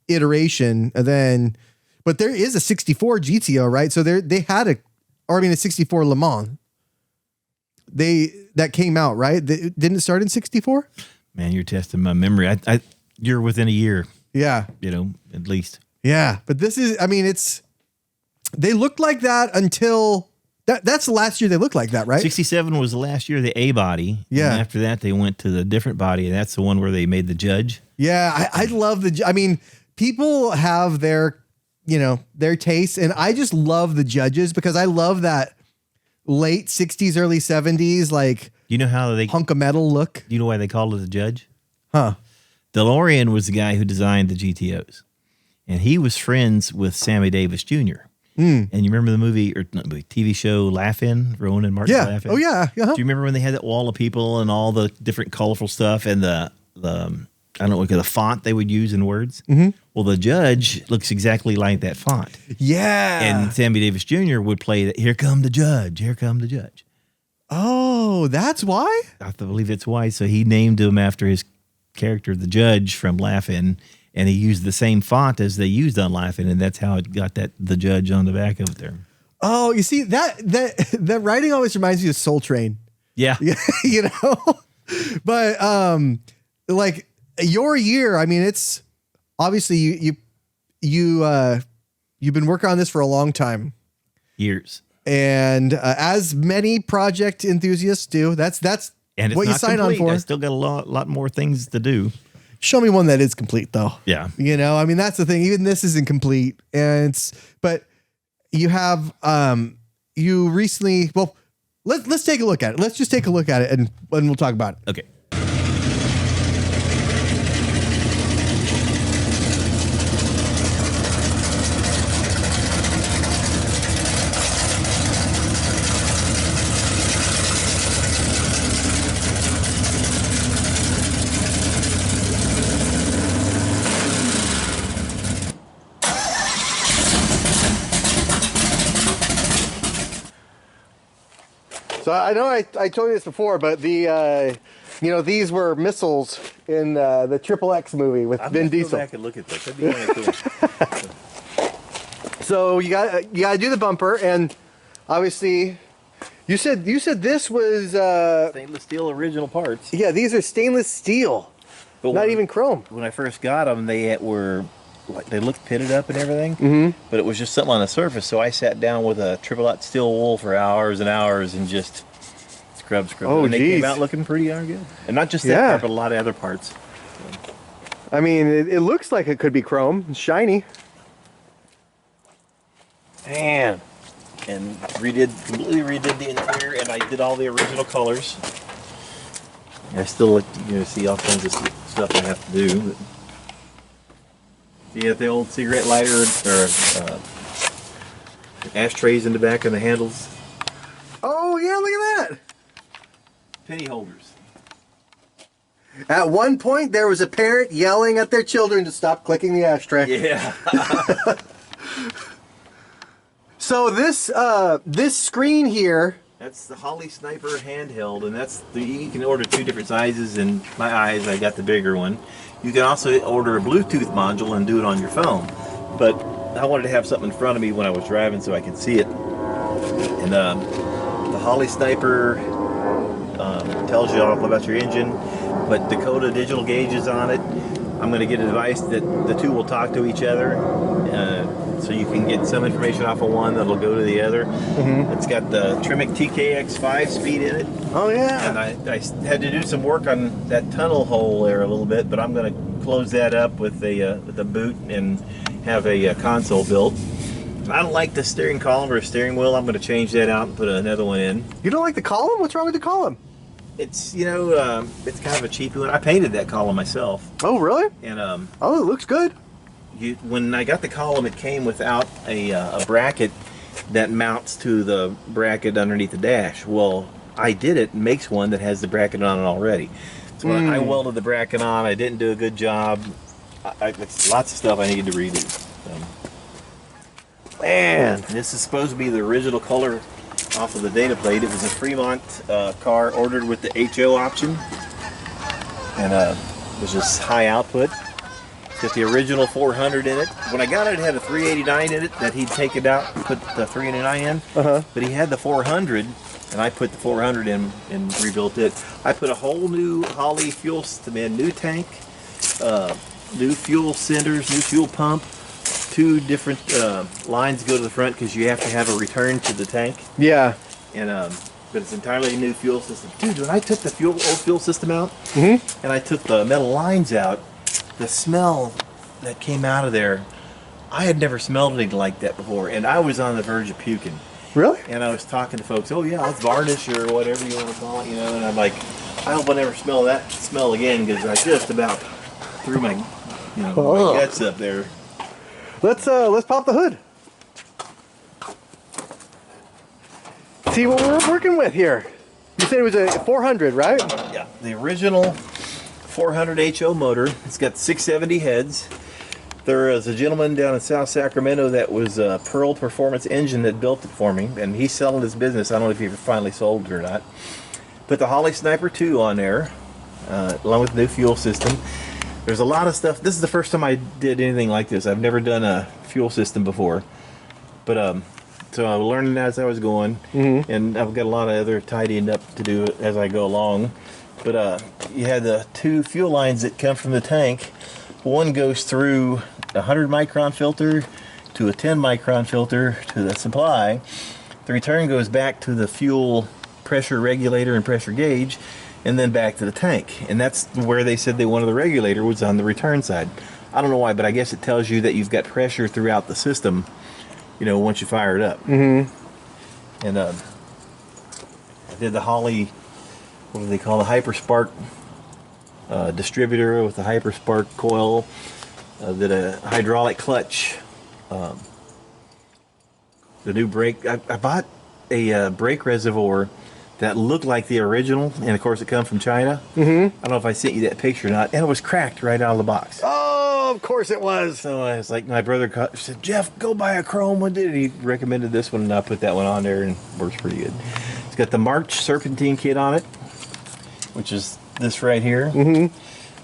iteration. And then, but there is a 64 GTO, right? So they had a 64 Le Mans. That came out, right? Didn't it start in 64? Man, you're testing my memory. You're within a year. Yeah. At least. Yeah. But this is, they looked like that until that's the last year they looked like that, right? 67 was the last year of the A body. Yeah. And after that, they went to the different body, and that's the one where they made the Judge. Yeah. I love people have their tastes, and I just love the Judges because I love that late 60s, early 70s, like, You know how they hunk of metal look. Do you know why they called it the Judge? Huh. DeLorean was the guy who designed the GTOs, and he was friends with Sammy Davis Jr. And you remember the movie or not movie, TV show Laugh-In, Rowan and Martin Laugh-In? Oh yeah. Uh-huh. Do you remember when they had that wall of people and all the different colorful stuff and the I don't know what the font they would use in words? Mm-hmm. Well, the Judge looks exactly like that font. Yeah. And Sammy Davis Jr. would play that. Here come the Judge. Here come the Judge. Oh, that's why? I believe it's why. So he named him after his character, the Judge from Laugh-In, and he used the same font as they used on Laugh-In, and that's how it got the Judge on the back of it there. Oh, you see that writing always reminds me of Soul Train. Yeah. But like your year, it's obviously you've been working on this for a long time. Years. And as many project enthusiasts do, that's and it's what you not sign complete. on for. I still got a lot more things to do. Show me one that is complete, though. Yeah. That's the thing. Even this isn't complete, but you have you recently. Well, let's take a look at it. Let's just take a look at it, and we'll talk about it. Okay. So I know I told you this before, but these were missiles in the Triple X movie with Vin Diesel. Go back and look at this. That'd be kind of cool. So you got to do the bumper, and obviously, you said this was Stainless steel original parts. Yeah, these are stainless steel, But not even chrome. When I first got them, they looked pitted up and everything, but it was just something on the surface. So I sat down with a triple aught steel wool for hours and hours and just scrub. Oh, and they geez. came out looking pretty darn good. And not just that part, but a lot of other parts. It looks like it could be chrome. It's shiny. Man. And completely redid the interior, and I did all the original colors. I still see all kinds of stuff I have to do. But you have the old cigarette lighter or ashtrays in the back of the handles. Oh yeah, look at that. Penny holders. At one point, there was a parent yelling at their children to stop clicking the ashtray. Yeah. So this screen here. That's the Holly Sniper handheld, and you can order two different sizes. In my eyes, I got the bigger one. You can also order a Bluetooth module and do it on your phone. But I wanted to have something in front of me when I was driving so I could see it. And the Holly Sniper tells you all about your engine, but Dakota digital gauges on it. I'm going to get advice that the two will talk to each other. so you can get some information off of one that'll go to the other. It's got the Tremec TKX 5-speed in it. Oh yeah. And I had to do some work on that tunnel hole there a little bit, but I'm going to close that up with a boot and have a console built. I don't like the steering column or steering wheel. I'm going to change that out and put another one in. You don't like the column? What's wrong with the column? It's, you know, it's kind of a cheap one. I painted that column myself. Oh really? And oh, it looks good. when I got the column, it came without a bracket that mounts to the bracket underneath the dash. Well, I did it. Makes one that has the bracket on it already. So when I welded the bracket on, I didn't do a good job. It's lots of stuff I need to redo. Man, this is supposed to be the original color off of the data plate. It was a Fremont car ordered with the HO option, and it was just high output. It's got the original 400 in it. When I got it, it had a 389 in it that he'd taken out and put the 389 in. But he had the 400, and I put the 400 in and rebuilt it. I put a whole new Holley fuel system in, new tank, new fuel cinders, new fuel pump, 2 different lines go to the front because you have to have a return to the tank. Yeah. And but it's entirely new fuel system. Dude, when I took the old fuel system out and I took the metal lines out, the smell that came out of there, I had never smelled anything like that before, and I was on the verge of puking. Really? And I was talking to folks, oh yeah, it's varnish or whatever you want to call it, you know, and I'm like, I hope I never smell that smell again, because I just about threw my, my guts up there. Let's pop the hood. See what we're working with here. You said it was a 400, right? Yeah, the original 400 HO motor. It's got 670 heads. There is a gentleman down in South Sacramento that was a Pearl Performance Engine that built it for me, and he's selling his business. I don't know if he finally sold it or not. Put the Holley Sniper 2 on there, along with the new fuel system. There's a lot of stuff. This is the first time I did anything like this. I've never done a fuel system before, but so I was learning as I was going, and I've got a lot of other tidying up to do as I go along. But you had the 2 fuel lines that come from the tank. One goes through a 100 micron filter to a 10 micron filter to the supply. The return goes back to the fuel pressure regulator and pressure gauge, and then back to the tank. And that's where they said they wanted the regulator, was on the return side. I don't know why, but I guess it tells you that you've got pressure throughout the system, once you fire it up. And I did the Holley, what do they call, the Hyperspark distributor with the Hyperspark coil, did a hydraulic clutch, the new brake. I bought a brake reservoir that looked like the original, and of course it comes from China. I don't know if I sent you that picture or not, and it was cracked right out of the box. Oh, of course it was. So I was like, my brother said, Jeff, go buy a chrome one. He recommended this one, and I put that one on there, and it works pretty good. It's got the March Serpentine kit on it, which is this right here.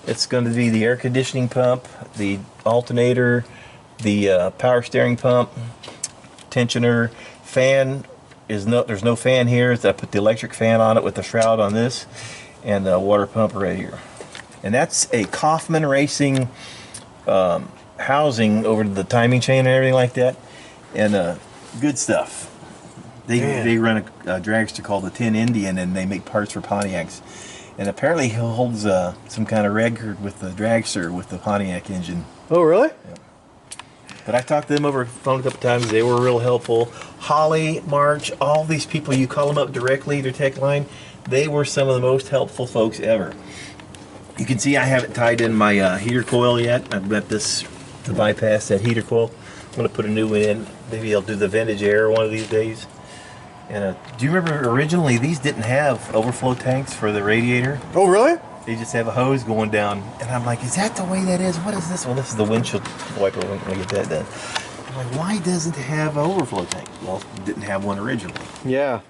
It's going to be the air conditioning pump, the alternator, the power steering pump, tensioner, fan. There's no fan here. I put the electric fan on it with the shroud on this, and the water pump right here. And that's a Kaufman Racing housing over to the timing chain and everything like that, and good stuff. They run a dragster called the Tin Indian, and they make parts for Pontiacs. And apparently he holds some kind of record with the dragster with the Pontiac engine. Oh, really? Yeah. But I talked to them over the phone a couple times. They were real helpful. Holley, March, all these people, you call them up directly, their tech line, they were some of the most helpful folks ever. You can see I haven't tied in my heater coil yet. I've got this to bypass that heater coil. I'm going to put a new one in. Maybe I'll do the vintage air one of these days. And do you remember originally these didn't have overflow tanks for the radiator? Oh, really? They just have a hose going down. And I'm like, is that the way that is? What is this? Well, this is the windshield wiper. We're going to get that done. I'm like, why doesn't it have an overflow tank? Well, it didn't have one originally. Yeah.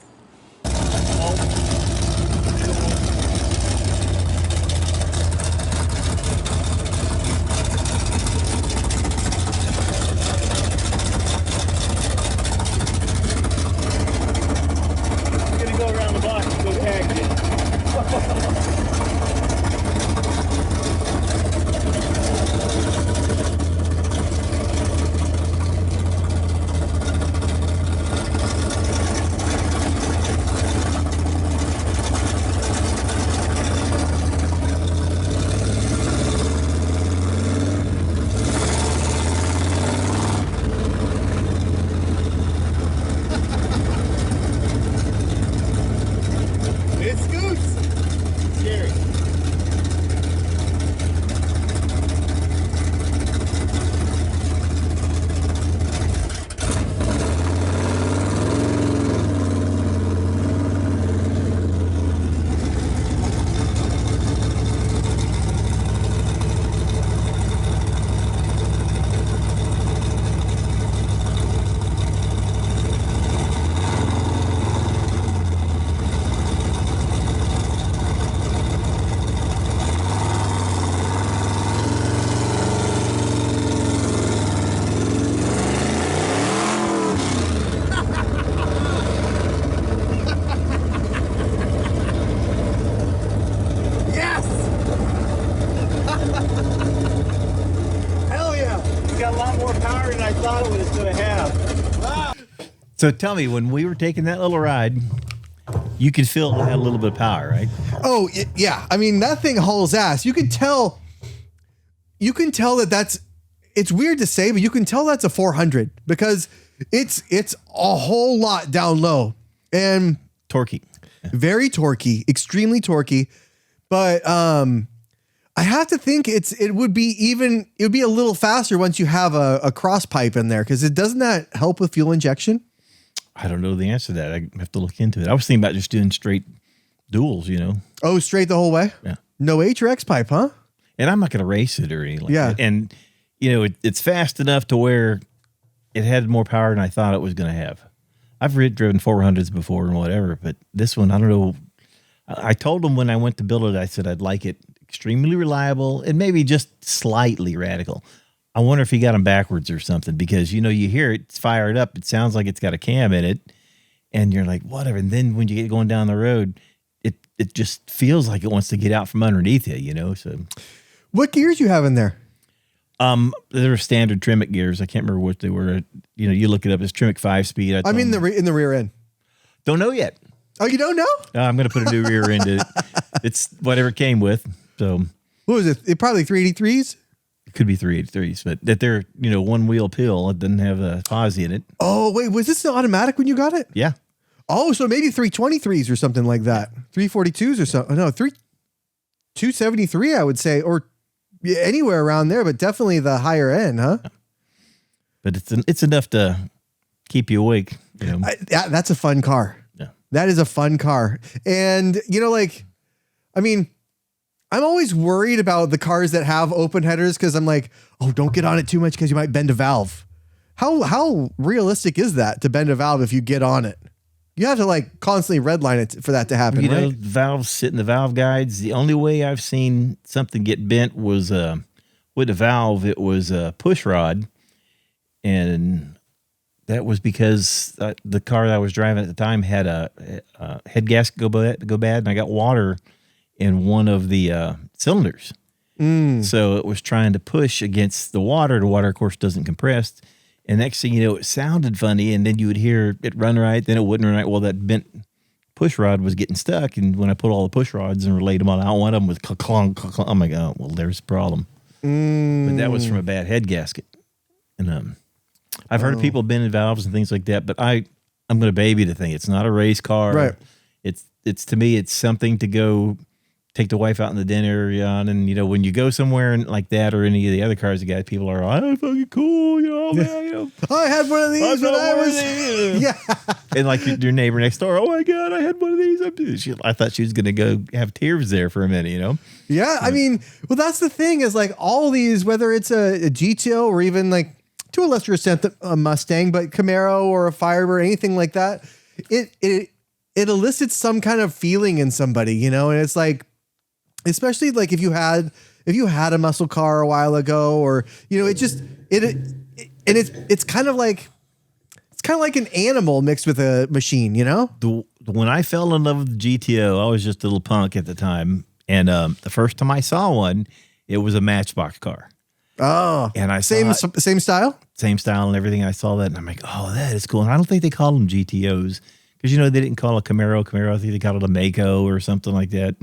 So tell me, when we were taking that little ride, you could feel it had a little bit of power, right? Oh, yeah. I mean, that thing hauls ass. You can tell that's, it's weird to say, but you can tell that's a 400 because it's a whole lot down low and Torquey. Very torquey, extremely torquey. But I have to think it would be a little faster once you have a cross pipe in there, because doesn't that help with fuel injection? I don't know the answer to that. I have to look into it. I was thinking about just doing straight duals, Oh, straight the whole way? Yeah. No H or X pipe, huh? And I'm not going to race it or anything like Yeah. that. And, it's fast enough to where it had more power than I thought it was going to have. I've driven 400s before and whatever, but this one, I don't know. I told them when I went to build it, I said I'd like it extremely reliable and maybe just slightly radical. I wonder if he got them backwards or something, because, you hear it's fired up. It sounds like it's got a cam in it, and you're like, whatever. And then when you get going down the road, it just feels like it wants to get out from underneath you, So, what gears you have in there? They're standard Tremec gears. I can't remember what they were. You look it up. It's Tremec 5-speed. I mean, in the rear end. Don't know yet. Oh, you don't know? I'm going to put a new rear end in it. It's whatever it came with. So, what was it? It probably 383s. It could be 383s, but that they're one wheel pill. It doesn't have a posi in it. Oh wait, was this the automatic when you got it? Yeah. Oh, so maybe 323s or something like that. 342s or something. No, 273, I would say, or anywhere around there, but definitely the higher end, huh? But it's enough to keep you awake. That's a fun car. Yeah. That is a fun car. And, I'm always worried about the cars that have open headers, because I'm like, oh, don't get on it too much because you might bend a valve. How realistic is that to bend a valve if you get on it? You have to constantly redline it for that to happen, right? Valves sit in the valve guides. The only way I've seen something get bent was with a valve. It was a push rod, and that was because the car that I was driving at the time had a head gasket go bad, and I got water in one of the cylinders. So it was trying to push against the water. The water, of course, doesn't compress. And next thing you know, it sounded funny, and then you would hear it run right, then it wouldn't run right. Well, that bent push rod was getting stuck, and when I put all the push rods and relayed them all out, one of them was clunk. I'm like, oh, well, there's a problem. But that was from a bad head gasket. And I've heard of people bending valves and things like that, but I'm going to baby the thing. It's not a race car. Right. It's to me, it's something to go take the wife out in the dinner area on, and when you go somewhere like that or any of the other cars you got, people are, oh, fucking cool, man, I had one of these when I was, yeah. And like your neighbor next door, oh my God, I had one of these. I thought she was going to go have tears there for a minute, Yeah, I mean, well, that's the thing is all these, whether it's a GTO or even to a lesser extent a Mustang, but Camaro or a Firebird, anything like that, it elicits some kind of feeling in somebody, and it's especially if you had a muscle car a while ago, or it's kind of like an animal mixed with a machine, When I fell in love with the GTO, I was just a little punk at the time, and the first time I saw one, it was a Matchbox car. Oh, and I same style, and everything. I saw that, and I'm like, oh, that is cool. And I don't think they call them GTOs. Because, they didn't call a Camaro. I think they called it a Mako or something like that.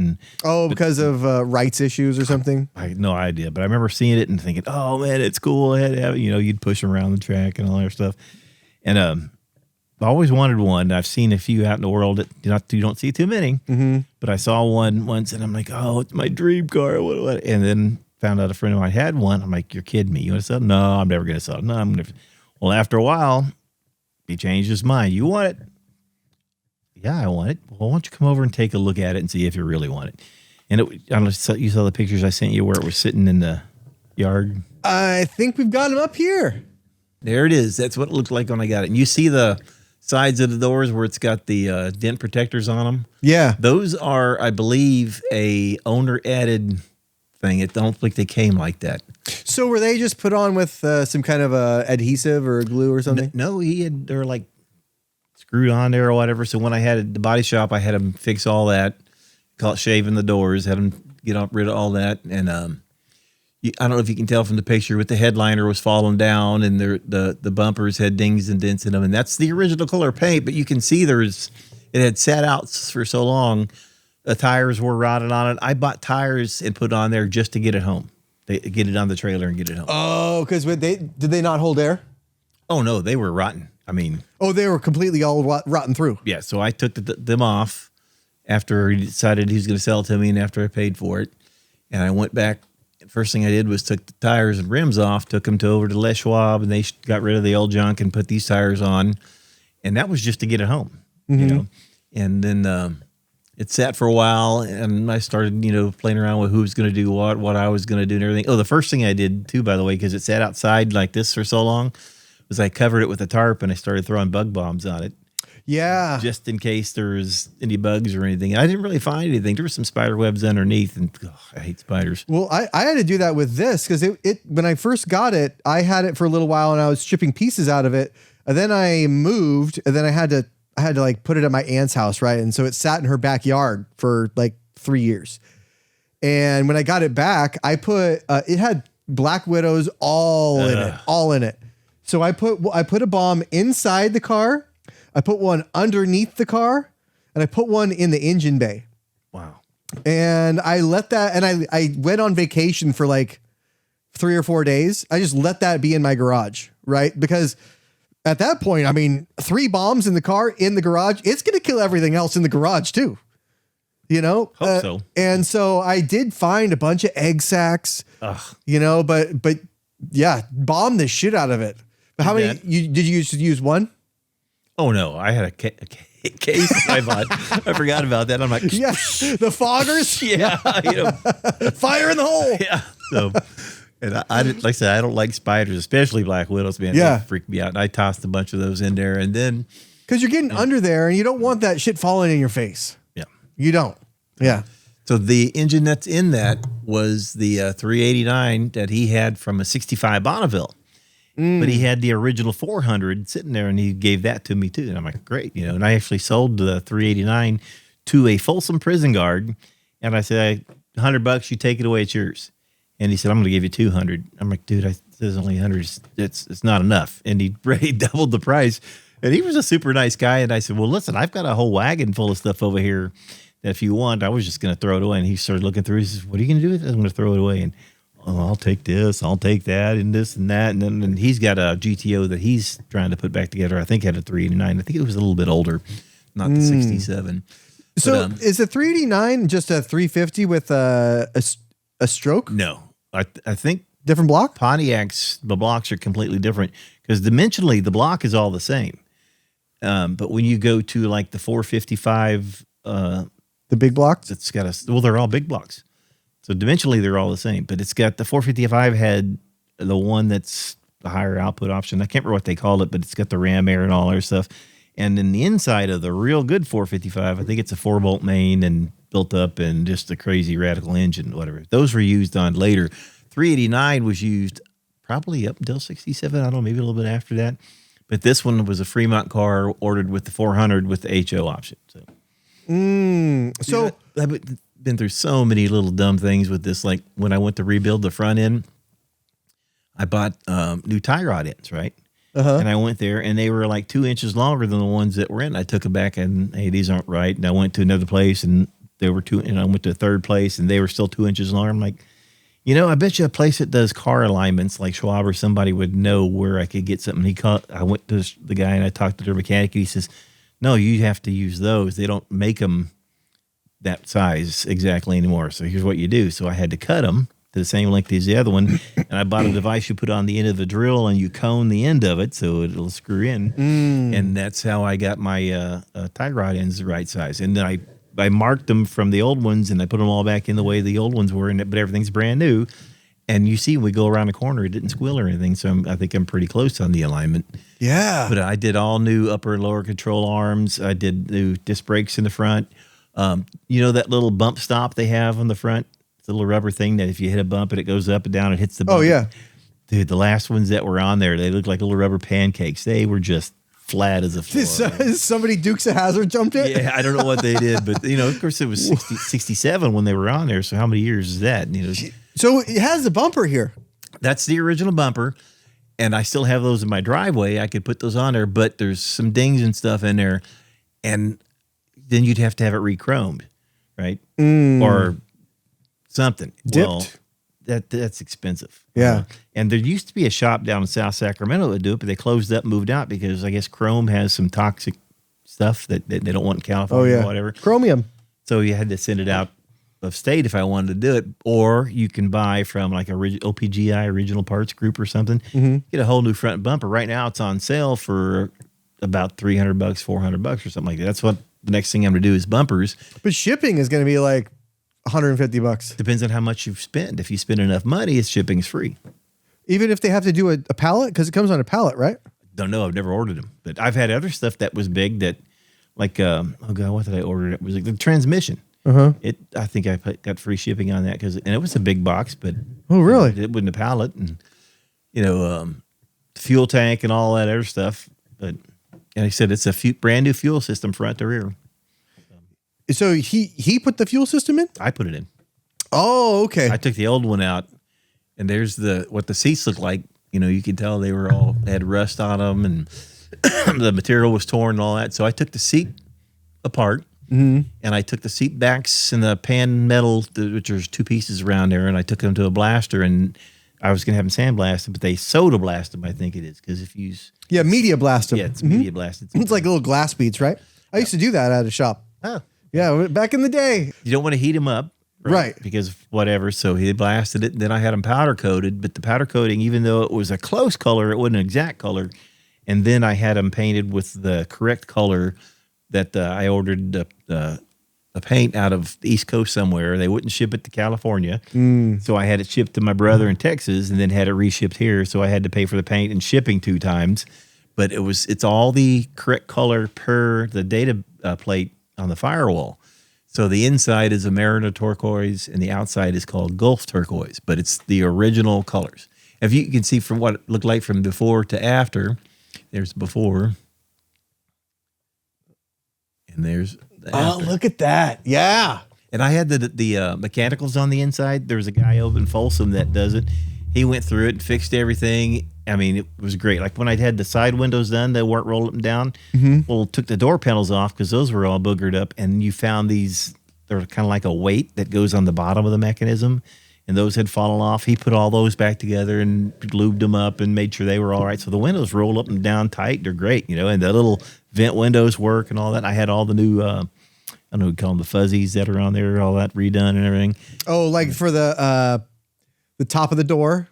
Because of rights issues or something? I had no idea. But I remember seeing it and thinking, oh, man, it's cool. I had to have it. You'd push them around the track and all that stuff. And I always wanted one. I've seen a few out in the world that you don't see too many. Mm-hmm. But I saw one once, and I'm like, oh, it's my dream car. What? And then found out a friend of mine had one. I'm like, you're kidding me. You want to sell it? No, I'm never going to sell it. No, I'm going to. Well, after a while, he changed his mind. You want it? Yeah, I want it. Well, why don't you come over and take a look at it and see if you really want it? And I don't know, you saw the pictures I sent you where it was sitting in the yard? I think we've got them up here. There it is. That's what it looked like when I got it. And you see the sides of the doors where it's got the dent protectors on them? Yeah. Those are, I believe, a owner-added thing. I don't think they came like that. So were they just put on with some kind of adhesive or glue or something? No, they're like screwed on there or whatever. So when I had the body shop, I had them fix all that, call it shaving the doors, had them get rid of all that. And I don't know if you can tell from the picture, but the headliner was falling down and the bumpers had dings and dents in them. And that's the original color paint, but you can see it had sat out for so long. The tires were rotted on it. I bought tires and put on there just to get it home. Get it on the trailer and get it home. Oh, because did they not hold air? Oh, no, they were rotten. I mean. Oh, they were completely all rotten through. Yeah, so I took them off after he decided he was going to sell it to me and after I paid for it. And I went back. First thing I did was took the tires and rims off, took them over to Les Schwab, and they got rid of the old junk and put these tires on. And that was just to get it home, you know. And then it sat for a while, and I started, playing around with who was going to do what I was going to do and everything. Oh, the first thing I did, too, by the way, because it sat outside like this for so long, was I covered it with a tarp, and I started throwing bug bombs on it. Yeah. Just in case there was any bugs or anything. I didn't really find anything. There were some spider webs underneath, and I hate spiders. Well, I had to do that with this because it when I first got it, I had it for a little while and I was stripping pieces out of it. And then I moved, and then I had to like put it at my aunt's house, right? And so it sat in her backyard for like 3 years. And when I got it back, I put it had Black Widows all in it. So I put a bomb inside the car. I put one underneath the car, and I put one in the engine bay. Wow. And I let that, and I went on vacation for like 3 or 4 days. I just let that be in my garage, right? Because at that point, I mean, 3 bombs in the car, in the garage, it's going to kill everything else in the garage too. Hope so. And so I did find a bunch of egg sacs, but yeah, bomb the shit out of it. But how many, did you use one? Oh, no. I had a case I bought. I forgot about that. I'm like, yeah, the foggers. Yeah. Fire in the hole. Yeah. So, and I didn't, like I said, I don't like spiders, especially Black Widows, man. Yeah. They freak me out. And I tossed a bunch of those in there. And then. Because you're getting under there and you don't want that shit falling in your face. Yeah. You don't. Yeah. So the engine that's in that was the 389 that he had from a 65 Bonneville. But he had the original 400 sitting there, and he gave that to me too. And I'm like, great, And I actually sold the 389 to a Folsom prison guard, and I said, $100, you take it away, it's yours. And he said, I'm going to give you 200. I'm like, dude, there's only 100. It's not enough. And he doubled the price. And he was a super nice guy. And I said, well, listen, I've got a whole wagon full of stuff over here that if you want, I was just going to throw it away. And he started looking through. He says, what are you going to do with it? I'm going to throw it away. And I'll take this, I'll take that, and this and that. And then he's got a GTO that he's trying to put back together. I think had a 389. I think it was a little bit older, not the 67. So is the 389 just a 350 with a stroke? No, I think different block? Pontiac's, the blocks are completely different because dimensionally the block is all the same. But when you go to like the 455, the big blocks, it's got they're all big blocks. So dimensionally, they're all the same, but it's got the 455 had the one that's the higher output option. I can't remember what they called it, but it's got the ram air and all their stuff. And then the inside of the real good 455, I think it's a 4-bolt main and built up and just a crazy radical engine, whatever. Those were used on later. 389 was used probably up until 67. I don't know, maybe a little bit after that. But this one was a Fremont car ordered with the 400 with the HO option. So, I've been through so many little dumb things with this. Like when I went to rebuild the front end, I bought new tie rod ends, right? And I went there, and they were like 2 inches longer than the ones that were in. I took them back, and hey, these aren't right. And I went to another place, and they were and I went to a third place, and they were still 2 inches longer. I'm like, I bet you a place that does car alignments like Schwab or somebody would know where I could get something. I went to the guy, and I talked to their mechanic, and he says, no, you have to use those. They don't make them that size exactly anymore. So here's what you do. So I had to cut them to the same length as the other one. And I bought a device you put on the end of the drill and you cone the end of it so it'll screw in. And that's how I got my tie rod ends the right size. And then I marked them from the old ones and I put them all back in the way the old ones were, but everything's brand new. And you see, we go around the corner, it didn't squeal or anything. So I think I'm pretty close on the alignment. Yeah. But I did all new upper and lower control arms. I did new disc brakes in the front. That little bump stop they have on the front? It's a little rubber thing that if you hit a bump and it goes up and down, it hits the bump. Oh, yeah. Dude, the last ones that were on there, they looked like little rubber pancakes. They were just flat as a floor. Somebody Dukes of Hazzard jumped it? Yeah, I don't know what they did, but, of course it was 67 when they were on there. So how many years is that? So it has a bumper here. That's the original bumper. And I still have those in my driveway. I could put those on there, but there's some dings and stuff in there. And then you'd have to have it re-chromed, right? Or something. Dipped. Well, that's expensive. Yeah. And there used to be a shop down in South Sacramento that would do it, but they closed up and moved out because I guess chrome has some toxic stuff that they don't want in California or whatever. Chromium. So you had to send it out of state if I wanted to do it, or you can buy from like a OPGI Original Parts Group or something. Get a whole new front bumper. Right now it's on sale for about $300, $400 or something like that. That's what the next thing I'm going to do is bumpers. But shipping is going to be like $150. Depends on how much you've spent. If you spend enough money, shipping's free. Even if they have to do a pallet, because it comes on a pallet, right? Don't know. I've never ordered them, but I've had other stuff that was big that, like, oh god, what did I order? It was like the transmission. I think I got free shipping on that and it was a big box, but oh really? It wasn't a pallet, and fuel tank and all that other stuff. But and he said it's a brand new fuel system front to rear. So he put the fuel system in? I put it in. Oh, okay. I took the old one out, and there's what the seats look like. You could tell they had rust on them, and the material was torn and all that. So I took the seat apart, and I took the seat backs and the pan metal, which there's two pieces around there, and I took them to a blaster, and I was going to have them sandblasted, but they soda blast them, I think it is, because if you use... Yeah, media blast them. Yeah, it's media blasted. It's like little glass beads, right? I used to do that at a shop. Oh. Yeah, back in the day. You don't want to heat them up. Right. Because of whatever. So he blasted it. And then I had them powder coated. But the powder coating, even though it was a close color, it wasn't an exact color. And then I had them painted with the correct color that I ordered a paint out of the East Coast somewhere. They wouldn't ship it to California. So I had it shipped to my brother in Texas and then had it reshipped here. So I had to pay for the paint and shipping 2 times. But it's all the correct color per the data plate on the firewall. So the inside is a Mariner turquoise and the outside is called Gulf turquoise, but it's the original colors. If you can see from what it looked like from before to after, there's before and there's the after. Look at that. Yeah. And I had the mechanicals on the inside. There's a guy over in Folsom that does it. He went through it and fixed everything. I mean, it was great. Like when I had the side windows done, they weren't rolling down. Well, took the door panels off because those were all boogered up. And you found they're kind of like a weight that goes on the bottom of the mechanism. And those had fallen off. He put all those back together and lubed them up and made sure they were all right. So the windows roll up and down tight. They're great, and the little vent windows work and all that. I had all the new, I don't know what you call them, the fuzzies that are on there, all that redone and everything. Oh, like for the top of the door?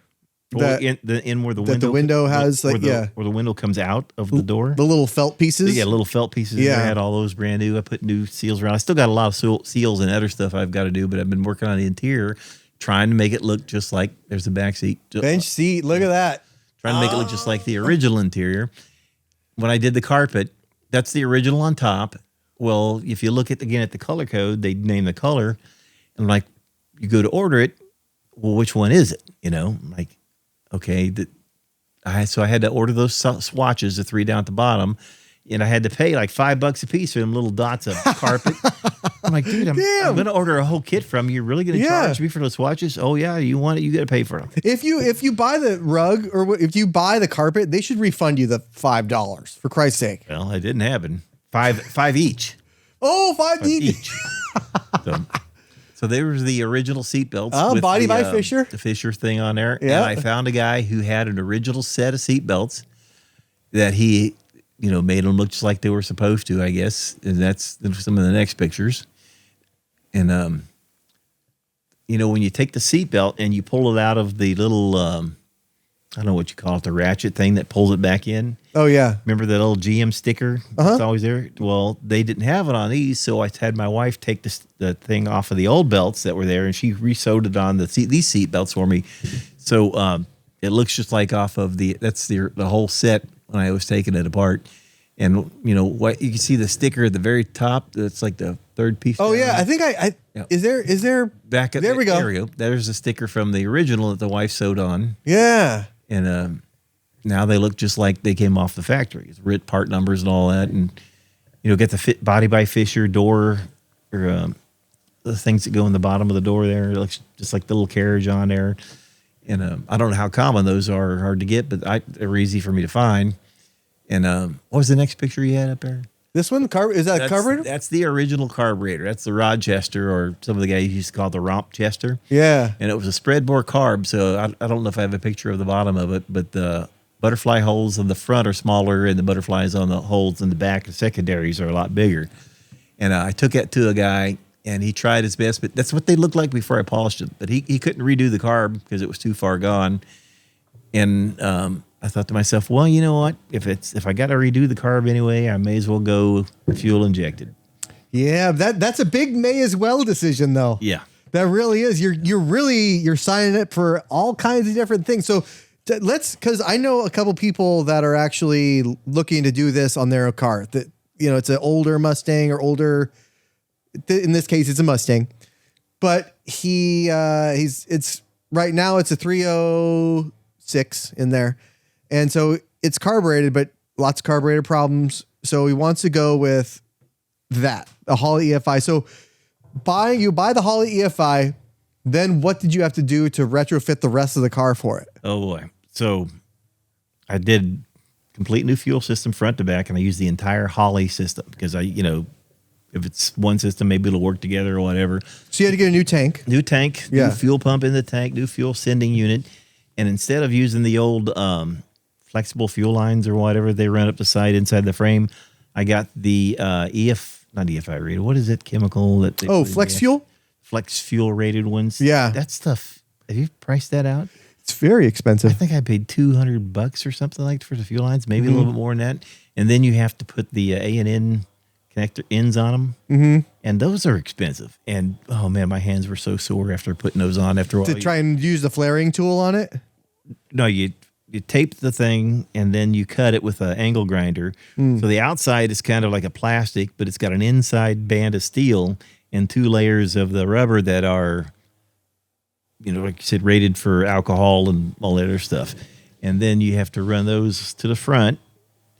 Well, where the window has where the window comes out of the door. The little felt pieces? Yeah, little felt pieces. Yeah. I had all those brand new. I put new seals around. I still got a lot of seals and other stuff I've got to do, but I've been working on the interior, trying to make it look just like there's a back seat. Bench seat. Look at that. Trying to make it look just like the original interior. When I did the carpet, that's the original on top. Well, if you look at the color code, they name the color. And like, you go to order it. Well, which one is it? Like, okay, so I had to order those swatches, the 3 down at the bottom, and I had to pay like $5 a piece for them little dots of carpet. I'm like, dude, I'm going to order a whole kit from you. You're really going to charge me for those swatches? Oh yeah, you want it? You got to pay for them. If you buy the rug or if you buy the carpet, they should refund you the $5 for Christ's sake. Well, it didn't happen. Five each. Oh, five each. So there was the original seat belts. Oh, body by Fisher. The Fisher thing on there. Yeah. And I found a guy who had an original set of seat belts that he, made them look just like they were supposed to, I guess. And that's some of the next pictures. And, when you take the seat belt and you pull it out of the little, I don't know what you call it, the ratchet thing that pulls it back in. Oh, yeah. Remember that little GM sticker that's always there? Well, they didn't have it on these, so I had my wife take the thing off of the old belts that were there, and she re-sewed it on these seat belts for me. So it looks just like off of that's the whole set when I was taking it apart. And, what you can see the sticker at the very top. That's like the third piece. Oh, yeah. I think is there back at there we go. There we go. There's a sticker from the original that the wife sewed on. Yeah. And now they look just like they came off the factory. It's writ part numbers and all that. And, get the body by Fisher door or the things that go in the bottom of the door there. It looks just like the little carriage on there. And I don't know how common those are, hard to get, but they're easy for me to find. And what was the next picture you had up there? This one, is that carburetor? That's the original carburetor. That's the Rochester, or some of the guys used to call it the Rompchester. Yeah. And it was a spread bore carb, so I don't know if I have a picture of the bottom of it, but the butterfly holes in the front are smaller, and the butterflies on the holes in the back and secondaries are a lot bigger. And I took that to a guy, and he tried his best, but that's what they looked like before I polished them. But he couldn't redo the carb because it was too far gone. And I thought to myself, well, you know what? If I got to redo the carb anyway, I may as well go fuel injected. Yeah, that's a big may as well decision, though. Yeah, that really is. You're signing up for all kinds of different things. So because I know a couple people that are actually looking to do this on their car. That it's an older Mustang or older. In this case, it's a Mustang, but it's right now it's a 306 in there. And so it's carbureted, but lots of carburetor problems. So he wants to go with a Holley EFI. So you buy the Holley EFI, then what did you have to do to retrofit the rest of the car for it? Oh boy. So I did complete new fuel system front to back, and I used the entire Holley system because if it's one system, maybe it'll work together or whatever. So you had to get a new tank. New fuel pump in the tank, new fuel sending unit. And instead of using the old flexible fuel lines or whatever they run up the side inside the frame, I got the not EFI rated. What is it? Chemical that they flex fuel? Flex fuel rated ones. Yeah. That stuff. Have you priced that out? It's very expensive. I think I paid $200 or something like that for the fuel lines, maybe a little bit more than that. And then you have to put the A and N connector ends on them. Mm-hmm. And those are expensive. And oh man, my hands were so sore after putting those on after a while. To try and use the flaring tool on it? No, you tape the thing and then you cut it with an angle grinder. So the outside is kind of like a plastic, but it's got an inside band of steel and 2 layers of the rubber that are, like you said, rated for alcohol and all that other stuff. And then you have to run those to the front.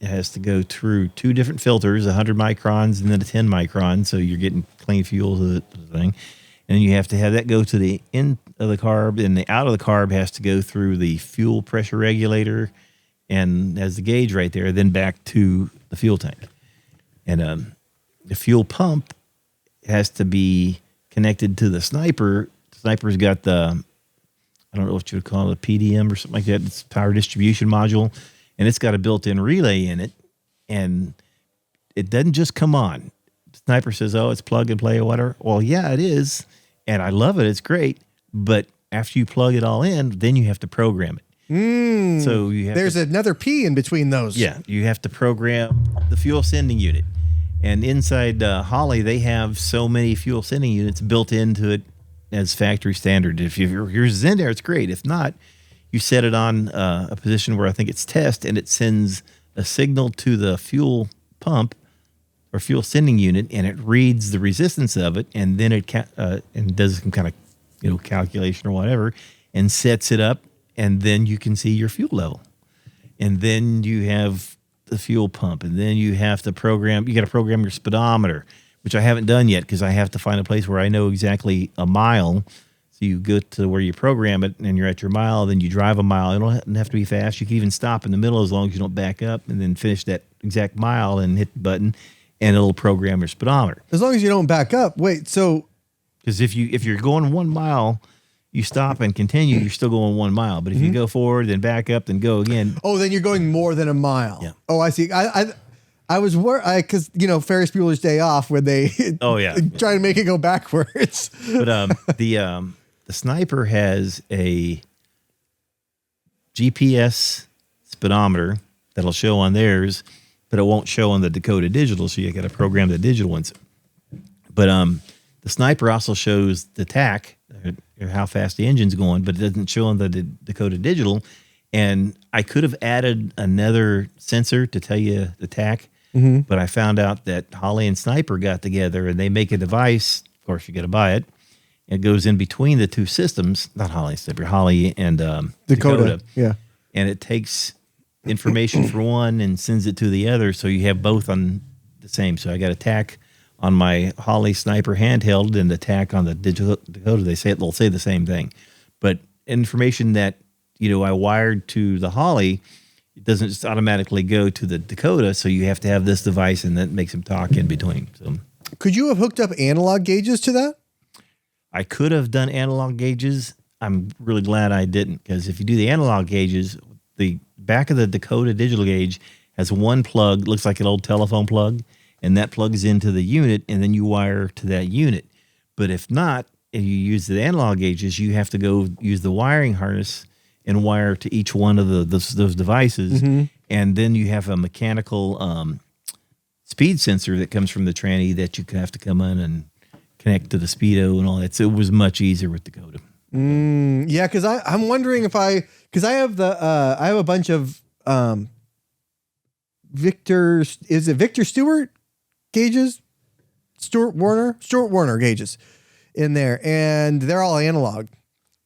It has to go through 2 different filters, 100 microns and then a 10 micron. So you're getting clean fuel to the thing. And you have to have that go to the end of the carb, and the out of the carb has to go through the fuel pressure regulator and has the gauge right there, then back to the fuel tank. And the fuel pump has to be connected to the sniper. The sniper's got I don't know what you would call it, a PDM or something like that. It's power distribution module, and it's got a built-in relay in it, and it doesn't just come on. The sniper says, oh, it's plug and play or whatever. Well, yeah, it is. And I love it. It's great. But after you plug it all in, then you have to program it. So there's another P in between those. Yeah. You have to program the fuel sending unit. And inside Holley, they have so many fuel sending units built into it as factory standard. If yours is in there, it's great. If not, you set it on a position where I think it's test, and it sends a signal to the fuel pump or fuel sending unit, and it reads the resistance of it, and then it and does some kind of calculation or whatever, and sets it up, and then you can see your fuel level, and then you have the fuel pump, and then you have to program. You got to program your speedometer, which I haven't done yet because I have to find a place where I know exactly a mile. So you go to where you program it, and you're at your mile. Then you drive a mile. You don't have to be fast. You can even stop in the middle as long as you don't back up, and then finish that exact mile and hit the button. And it'll program your speedometer. As long as you don't back up. Wait, so because if you're going 1 mile, you stop and continue, you're still going 1 mile. But if you go forward, then back up, then go again. Oh, then you're going more than a mile. Yeah. Oh, I see. I was worried because Ferris Bueller's Day Off when they try to make it go backwards. But the sniper has a GPS speedometer that'll show on theirs, but it won't show on the Dakota Digital, so you got to program the digital ones. But the sniper also shows the tach, or how fast the engine's going, but it doesn't show on the Dakota Digital. And I could have added another sensor to tell you the tach, but I found out that Holley and Sniper got together, and they make a device. Of course, you got to buy it. It goes in between the 2 systems, not Holley and Sniper, Holley and Dakota. Yeah. And it takes information for one and sends it to the other, so you have both on the same. So I got a tach on my Holley Sniper handheld and the tack on the Dakota, they'll say the same thing. But information that, I wired to the Holley, it doesn't just automatically go to the Dakota. So you have to have this device, and that makes them talk in between. So could you have hooked up analog gauges to that? I could have done analog gauges. I'm really glad I didn't, because if you do the analog gauges, the back of the Dakota digital gauge has one plug, looks like an old telephone plug, and that plugs into the unit, and then you wire to that unit. But if not, if you use the analog gauges, you have to go use the wiring harness and wire to each one of those devices. Mm-hmm. And then you have a mechanical speed sensor that comes from the tranny that you have to come in and connect to the speedo and all that. So it was much easier with Dakota. Yeah, because I'm wondering if because I have I have a bunch of Victor Stewart gauges, Stuart Warner gauges in there, and they're all analog.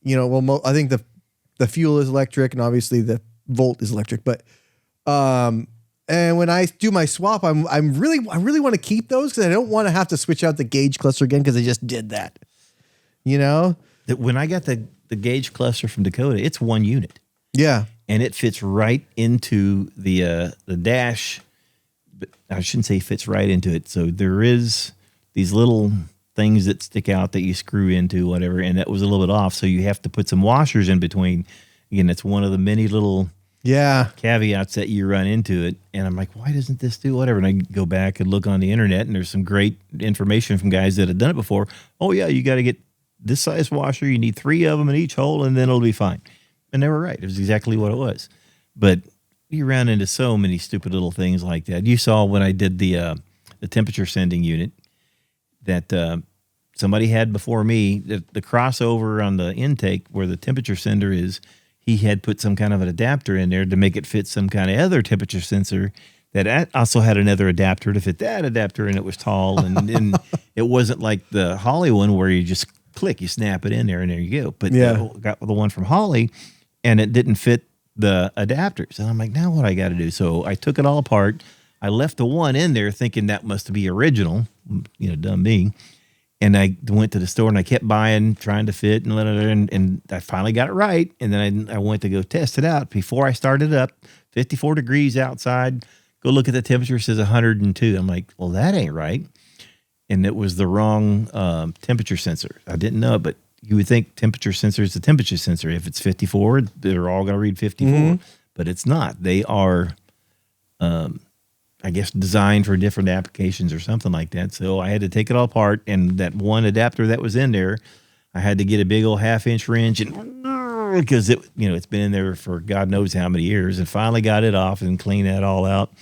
I think the fuel is electric, and obviously the volt is electric. But and when I do my swap, I really want to keep those because I don't want to have to switch out the gauge cluster again because I just did that. When I got the gauge cluster from Dakota, it's one unit. Yeah. And it fits right into the dash. But I shouldn't say fits right into it. So there is these little things that stick out that you screw into, whatever, and that was a little bit off. So you have to put some washers in between. Again, it's one of the many little caveats that you run into it. And I'm like, why doesn't this do whatever? And I go back and look on the internet, and there's some great information from guys that have done it before. Oh, yeah, you got to get this size washer. You need 3 of them in each hole, and then it'll be fine. And they were right. It was exactly what it was. But you ran into so many stupid little things like that. You saw when I did the temperature sending unit that somebody had before me, the crossover on the intake where the temperature sender is, he had put some kind of an adapter in there to make it fit some kind of other temperature sensor that also had another adapter to fit that adapter, and it was tall. And it wasn't like the Holley one where you just click, you snap it in there, and there you go. But got the one from Holley, and it didn't fit the adapters. And I'm like, now what I got to do? So I took it all apart. I left the one in there thinking that must be original, dumb me. And I went to the store and I kept buying, trying to fit, and I finally got it right. And then I went to go test it out. Before I started up, 54 degrees outside, go look at the temperature, it says 102. I'm like, well, that ain't right. And it was the wrong temperature sensor. I didn't know, but you would think temperature sensor is a temperature sensor. If it's 54, they're all going to read 54, but it's not. They are, I guess, designed for different applications or something like that. So I had to take it all apart, and that one adapter that was in there, I had to get a big old 1/2-inch wrench, and because it's been in there for God knows how many years, and finally got it off and cleaned that all out.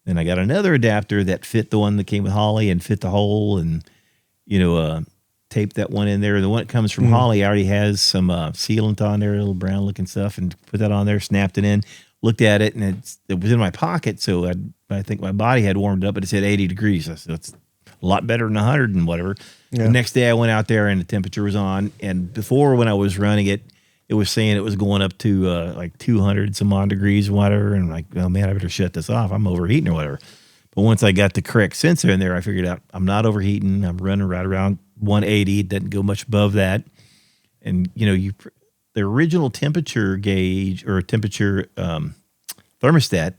Then I got another adapter that fit the one that came with Holley and fit the hole, and taped that one in there. The one that comes from Holley already has some sealant on there, a little brown looking stuff, and put that on there, snapped it in, looked at it, and it was in my pocket. So I think my body had warmed up, but it said 80 degrees. I said, that's a lot better than 100 and whatever. Yeah. The next day I went out there and the temperature was on. And before, when I was running it, it was saying it was going up to like 200 some odd degrees, whatever. And I'm like, oh man, I better shut this off. I'm overheating or whatever. But once I got the correct sensor in there, I figured out I'm not overheating. I'm running right around 180. It doesn't go much above that. And the original temperature gauge or temperature thermostat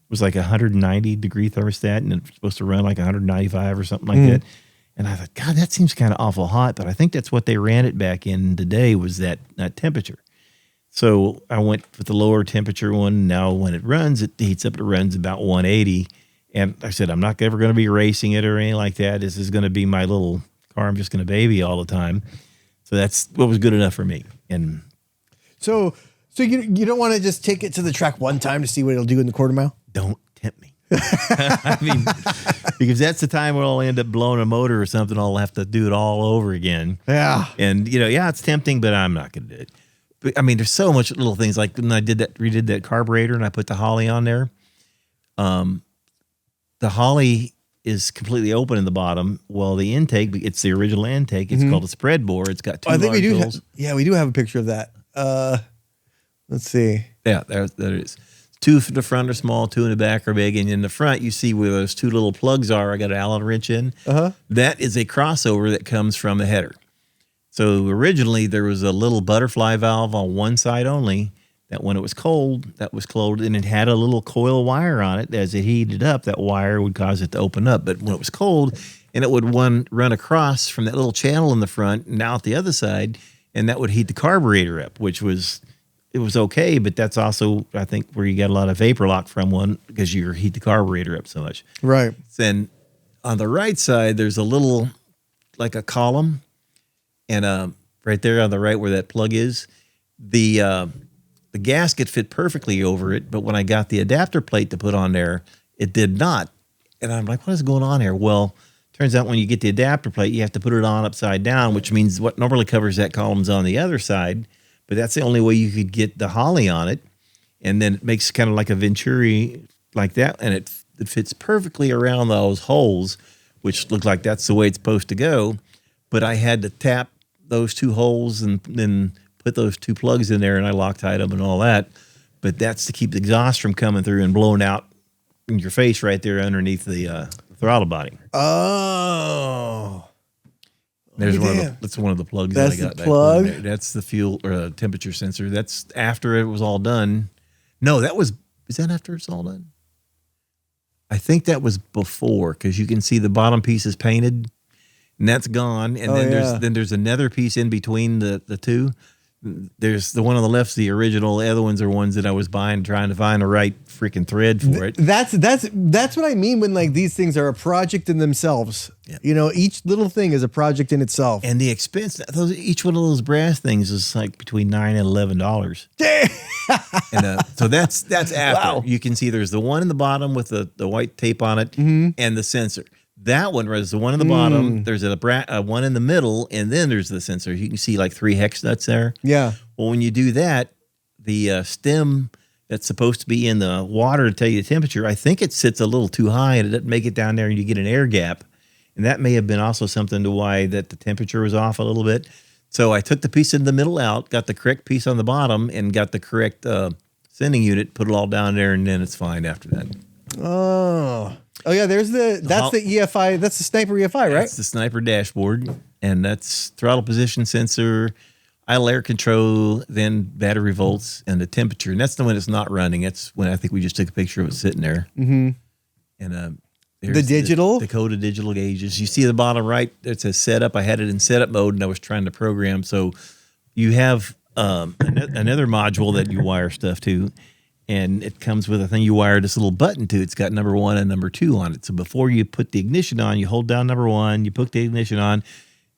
was like 190 degree thermostat, and it's supposed to run like 195 or something like that. And I thought, God, that seems kind of awful hot. But I think that's what they ran it back in today, was that temperature. So I went with the lower temperature one. Now when it runs, it heats up. It runs about 180. And I said, I'm not ever going to be racing it or anything like that. This is going to be my little car I'm just going to baby all the time. So that's what was good enough for me. And so you don't want to just take it to the track one time to see what it'll do in the quarter mile? Don't tempt me. I mean, because that's the time where I'll end up blowing a motor or something. I'll have to do it all over again. Yeah. And, it's tempting, but I'm not going to do it. But, I mean, there's so much little things. Like when I redid that carburetor and I put the Holley on there, the Holley is completely open in the bottom. Well, the intake, it's the original intake. It's called a spread bore. It's got two large holes. We do have a picture of that. Let's see. Yeah, there it is. 2 in the front are small, 2 in the back are big. And in the front, you see where those 2 little plugs are. I got an Allen wrench in. That is a crossover that comes from the header. So originally, there was a little butterfly valve on one side only that when it was cold, that was closed, and it had a little coil wire on it. As it heated up, that wire would cause it to open up. But when it was cold, and it would run across from that little channel in the front and out the other side, and that would heat the carburetor up, which was... It was okay, but that's also, I think, where you get a lot of vapor lock from one because you heat the carburetor up so much. Right. Then on the right side, there's a little, like a column, and right there on the right where that plug is, the gasket fit perfectly over it, but when I got the adapter plate to put on there, it did not. And I'm like, what is going on here? Well, turns out when you get the adapter plate, you have to put it on upside down, which means what normally covers that column's on the other side. But that's the only way you could get the holly on it. And then it makes kind of like a Venturi like that. And it fits perfectly around those holes, which look like that's the way it's supposed to go. But I had to tap those 2 holes and then put those 2 plugs in there, and I Loctite them and all that. But that's to keep the exhaust from coming through and blowing out in your face right there underneath the throttle body. Oh. There's that's one of the plugs that's that I got. The plug? That's the fuel or temperature sensor. That's after it was all done. No, is that after it's all done? I think that was before, because you can see the bottom piece is painted and that's gone. And then there's another piece in between the 2. There's the one on the left's the original. The other ones are ones that I was buying, trying to find the right freaking thread for it. That's what I mean when like these things are a project in themselves. Yeah. You know, each little thing is a project in itself. And the expense, each one of those brass things is like between $9 and $11. And so that's after. Wow. You can see there's the one in the bottom with the white tape on it and the sensor. That one was the one in the bottom. There's a one in the middle, and then there's the sensor. You can see like 3 hex nuts there. Yeah. Well, when you do that, the stem that's supposed to be in the water to tell you the temperature, I think it sits a little too high, and it doesn't make it down there, and you get an air gap. And that may have been also something to why that the temperature was off a little bit. So I took the piece in the middle out, got the correct piece on the bottom, and got the correct sending unit, put it all down there, and then it's fine after that. Oh yeah, that's the EFI. That's the Sniper EFI, right? That's the Sniper dashboard, and that's throttle position sensor, idle air control, then battery volts, and the temperature. And that's the one that's not running. That's when I think we just took a picture of it sitting there. Mm-hmm. And the digital Dakota digital gauges. You see the bottom right. It says setup. I had it in setup mode, and I was trying to program. So you have another module that you wire stuff to. And it comes with a thing you wire this little button to. It's got number 1 and number 2 on it. So before you put the ignition on, you hold down number 1, you put the ignition on,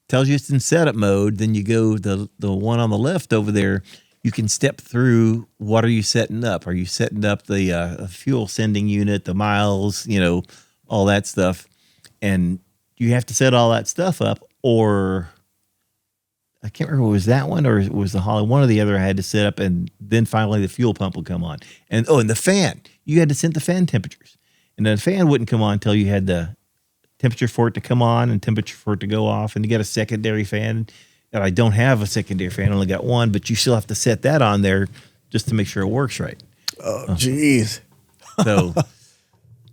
tells you it's in setup mode. Then you go the one on the left over there. You can step through what are you setting up? Are you setting up the fuel sending unit, the miles, all that stuff? And you have to set all that stuff up, or I can't remember, was that one or it was the Holly? One or the other I had to set up, and then finally the fuel pump would come on. And the fan. You had to set the fan temperatures. And the fan wouldn't come on until you had the temperature for it to come on and temperature for it to go off. And you got a secondary fan. And I don't have a secondary fan, I only got one, but you still have to set that on there just to make sure it works right. Oh, geez. So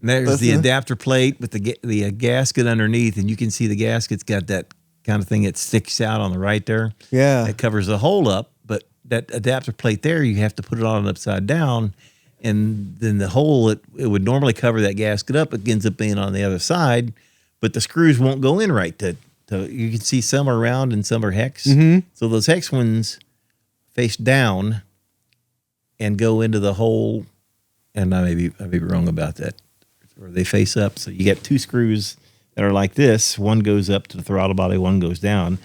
there's the adapter plate with the gasket underneath, and you can see the gasket's got that kind of thing that sticks out on the right there. Yeah. It covers the hole up, but that adapter plate there, you have to put it on upside down, and then the hole, it would normally cover that gasket up. It ends up being on the other side, but the screws won't go in right. You can see some are round and some are hex. Mm-hmm. So those hex ones face down and go into the hole, and I may be wrong about that, or they face up. So you get 2 screws that are like this. One goes up to the throttle body, one goes down.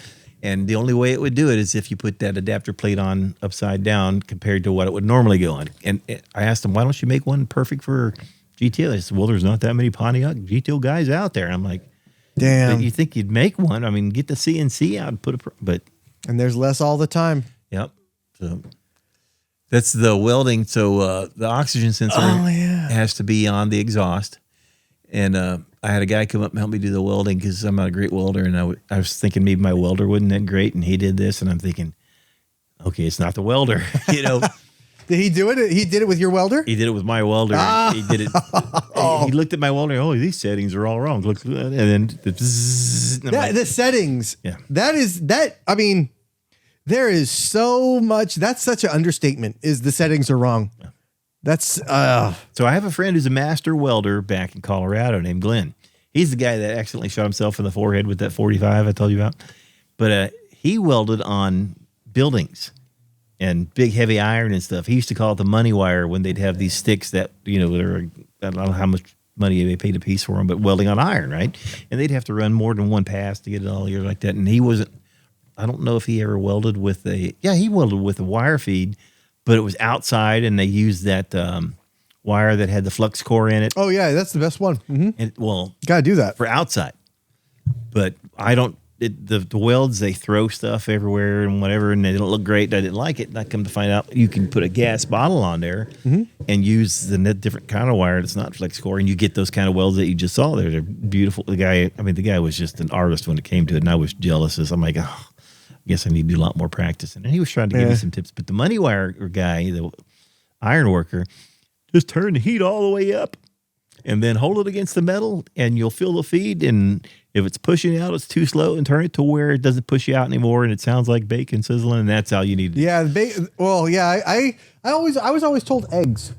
And the only way it would do it is if you put that adapter plate on upside down compared to what it would normally go on. And I asked them, why don't you make one perfect for GTO? They said, well, there's not that many Pontiac GTO guys out there. And I'm like, damn. You think you'd make one? I mean, get the CNC out and put and there's less all the time. Yep. So that's the welding. So the oxygen sensor has to be on the exhaust. And I had a guy come up and help me do the welding because I'm not a great welder. And I was thinking maybe my welder wasn't that great. And he did this. And I'm thinking, okay, it's not the welder, Did he do it? He did it with your welder? He did it with my welder. He did it. He looked at my welder. Oh, these settings are all wrong. Look, and then the settings. Yeah. I mean, there is so much. That's such an understatement. Is the settings are wrong. Yeah. That's So I have a friend who's a master welder back in Colorado named Glenn. He's the guy that accidentally shot himself in the forehead with that 45 I told you about. But he welded on buildings and big heavy iron and stuff. He used to call it the money wire when they'd have these sticks that, I don't know how much money they paid a piece for them, but welding on iron, right? And they'd have to run more than one pass to get it all year like that. And he wasn't, I don't know if he ever welded with he welded with a wire feed, but it was outside and they used that wire that had the flux core in it. Oh yeah, that's the best one. Mm-hmm. And gotta do that for outside. But I don't. The welds, they throw stuff everywhere and whatever, and they don't look great. I didn't like it. And I come to find out you can put a gas bottle on there and use the different kind of wire that's not flex core, and you get those kind of welds that you just saw there. They're beautiful. The guy was just an artist when it came to it, and I was jealous. I'm like, oh, I guess I need to do a lot more practice. And he was trying to give me some tips. But the money wire guy, the iron worker, just turn the heat all the way up and then hold it against the metal, and you'll feel the feed. And if it's pushing out, it's too slow, and turn it to where it doesn't push you out anymore, and it sounds like bacon sizzling, and that's how you need it. Yeah, I was always told eggs.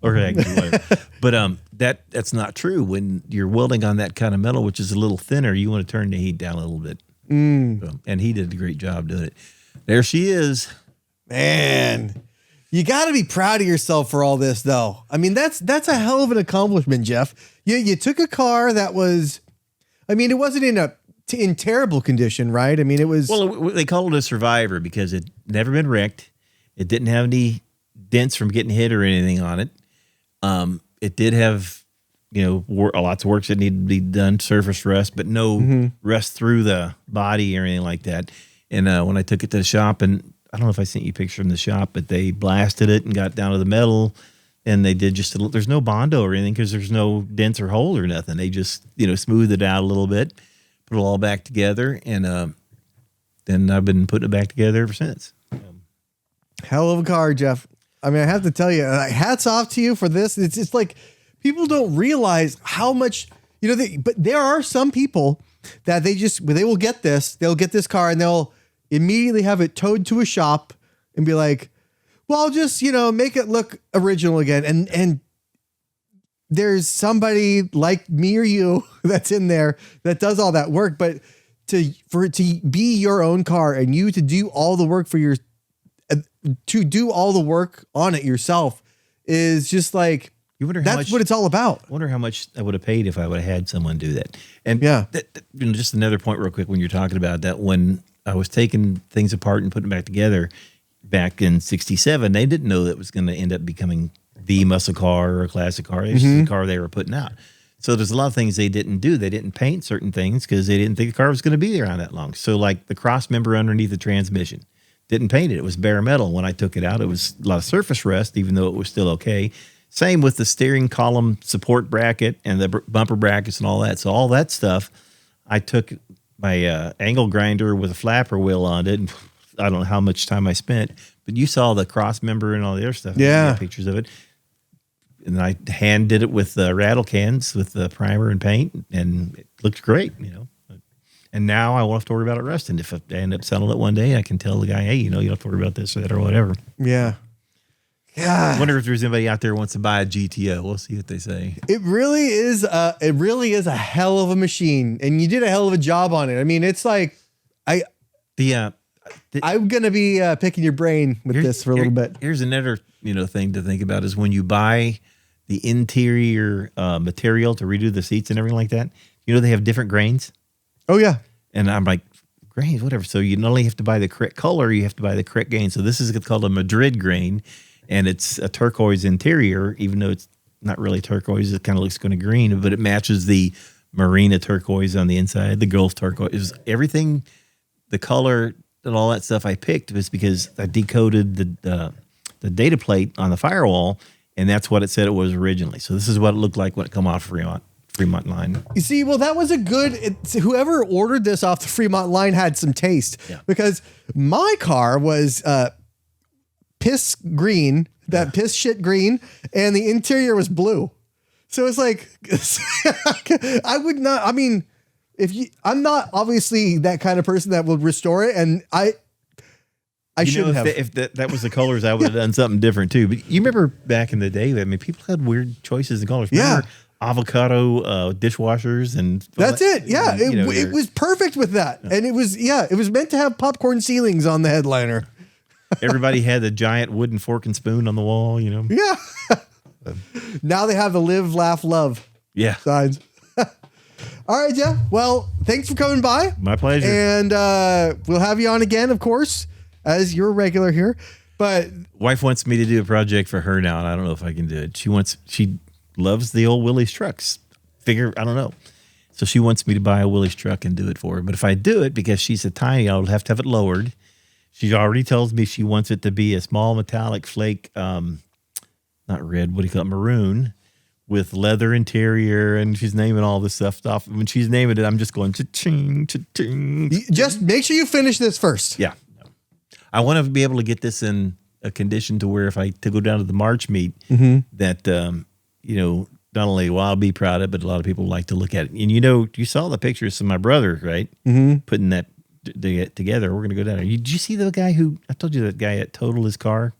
Or eggs, or whatever. But that's not true. When you're welding on that kind of metal, which is a little thinner, you want to turn the heat down a little bit. So, and he did a great job doing it. There she is. Man, you got to be proud of yourself for all this, though. I mean, that's a hell of an accomplishment, Jeff. You took a car that was, I mean, it wasn't in terrible condition, right? I mean, it was. Well, they call it a survivor because it never been wrecked. It didn't have any dents from getting hit or anything on it. It did have, lots of work that needed to be done, surface rust, but no rust through the body or anything like that. And when I took it to the shop, and I don't know if I sent you a picture in the shop, but they blasted it and got down to the metal, and they did just there's no Bondo or anything because there's no dents or hole or nothing. They just, smoothed it out a little bit, put it all back together, and then I've been putting it back together ever since. Hell of a car, Jeff. I mean, I have to tell you, hats off to you for this. It's like people don't realize how much, but there are some people that they will get this, they'll get this car and they'll immediately have it towed to a shop and be like, well, I'll just, make it look original again. And there's somebody like me or you that's in there that does all that work. But for it to be your own car and you to do all the work on it yourself is just like, that's what it's all about. I wonder how much I would have paid if I would have had someone do that. And just another point real quick when you're talking about that, when I was taking things apart and putting them back together back in 67, they didn't know that it was going to end up becoming the muscle car or a classic car. It was just the car they were putting out. So there's a lot of things they didn't do. They didn't paint certain things because they didn't think the car was going to be around that long. So like the cross member underneath the transmission, didn't paint it. It was bare metal. When I took it out, it was a lot of surface rust, even though it was still okay. Same with the steering column support bracket and the bumper brackets and all that. So all that stuff, I took my angle grinder with a flapper wheel on it. And I don't know how much time I spent, but you saw the cross member and all the other stuff. Yeah. Pictures of it. And I hand did it with rattle cans with the primer and paint, and it looked great, And now I won't have to worry about it rusting. If I end up selling it one day, I can tell the guy, hey, you don't have to worry about this or that or whatever. Yeah. I wonder if there's anybody out there who wants to buy a GTO. We'll see what they say. It really is a hell of a machine, and you did a hell of a job on it. I mean, it's like I'm gonna be picking your brain with this for a little bit. Here's another thing to think about is when you buy the interior material to redo the seats and everything like that. They have different grains. Oh yeah, and I'm like, grains, whatever. So you not only have to buy the correct color, you have to buy the correct grain. So this is called a Madrid grain. And it's a turquoise interior, even though it's not really turquoise. It kind of looks kind of green, but it matches the marina turquoise on the inside, the Gulf turquoise. Everything, the color and all that stuff I picked was because I decoded the data plate on the firewall, and that's what it said it was originally. So this is what it looked like when it come off Fremont line. You see, well, that was whoever ordered this off the Fremont line had some taste because my car was piss green that piss shit green, and the interior was blue. So it's like, I would not, I mean, I'm not obviously that kind of person that would restore it. And I shouldn't have. If that was the colors, I would have done something different too. But you remember back in the day, I mean, people had weird choices in colors. Remember avocado dishwashers and that's it. Yeah. It was perfect with that. And it was meant to have popcorn ceilings on the headliner. Everybody had the giant wooden fork and spoon on the wall, Yeah. Now they have the live, laugh, love signs. All right, Jeff. Well, thanks for coming by. My pleasure. And we'll have you on again, of course, as you're a regular here. But wife wants me to do a project for her now, and I don't know if I can do it. She loves the old Willys trucks. I don't know. So she wants me to buy a Willys truck and do it for her. But if I do it, because she's a tiny, I'll have to have it lowered. She already tells me she wants it to be a small metallic flake, not red, what do you call it, maroon, with leather interior, and she's naming all this stuff. When she's naming it, I'm just going cha-ching, cha-ching. Just make sure you finish this first. Yeah. I want to be able to get this in a condition to where if I to go down to the March meet, that, not only will I be proud of it, but a lot of people like to look at it. And you saw the pictures of my brother, right? Putting that together. We're going to go down there. Did you see the guy I told you that guy that totaled his car?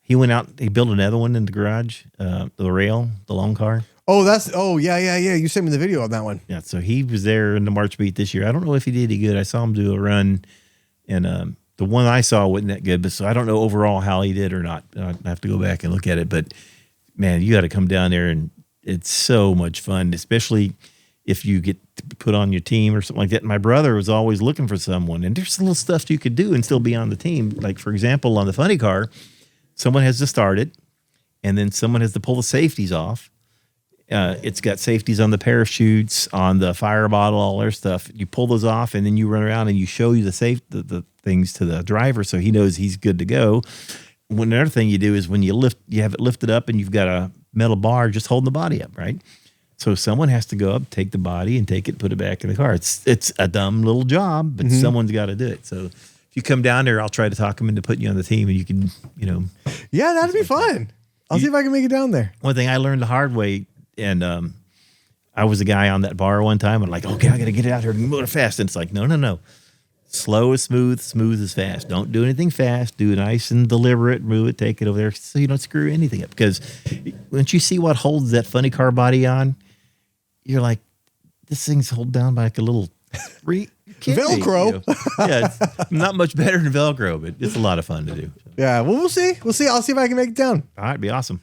He went out, he built another one in the garage, the long car. Oh, yeah. You sent me the video on that one. Yeah, so he was there in the March beat this year. I don't know if he did any good. I saw him do a run, and the one I saw wasn't that good, but so I don't know overall how he did or not. I have to go back and look at it, but man, you got to come down there, and it's so much fun, especially if you get put on your team or something like that. My brother was always looking for someone, and there's little stuff you could do and still be on the team. Like, for example, on the funny car, someone has to start it, and then someone has to pull the safeties off. It's got safeties on the parachutes, on the fire bottle, all their stuff. You pull those off, and then you run around and you show you the things to the driver so he knows he's good to go. Another thing you do is when you have it lifted up and you've got a metal bar just holding the body up, right? So someone has to go up, take the body, and take it, put it back in the car. It's a dumb little job, but someone's got to do it. So if you come down there, I'll try to talk them into putting you on the team, and you can, Yeah, that'd be fun. I'll see if I can make it down there. One thing I learned the hard way, and I was a guy on that bar one time, and okay, I got to get it out here and move it fast. And it's like, no. Slow is smooth, smooth is fast. Don't do anything fast. Do it nice and deliberate. Move it, take it over there so you don't screw anything up. Because once you see what holds that funny car body on, you're like, this thing's held down by like a little Velcro. Yeah, it's not much better than Velcro, but it's a lot of fun to do. Yeah, well, we'll see. I'll see if I can make it down. All right, be awesome.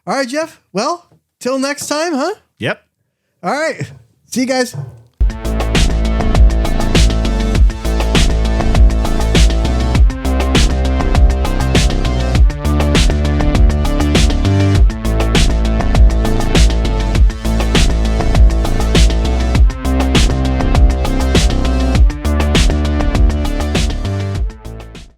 All right, Jeff. Well, till next time, huh? Yep. All right. See you guys.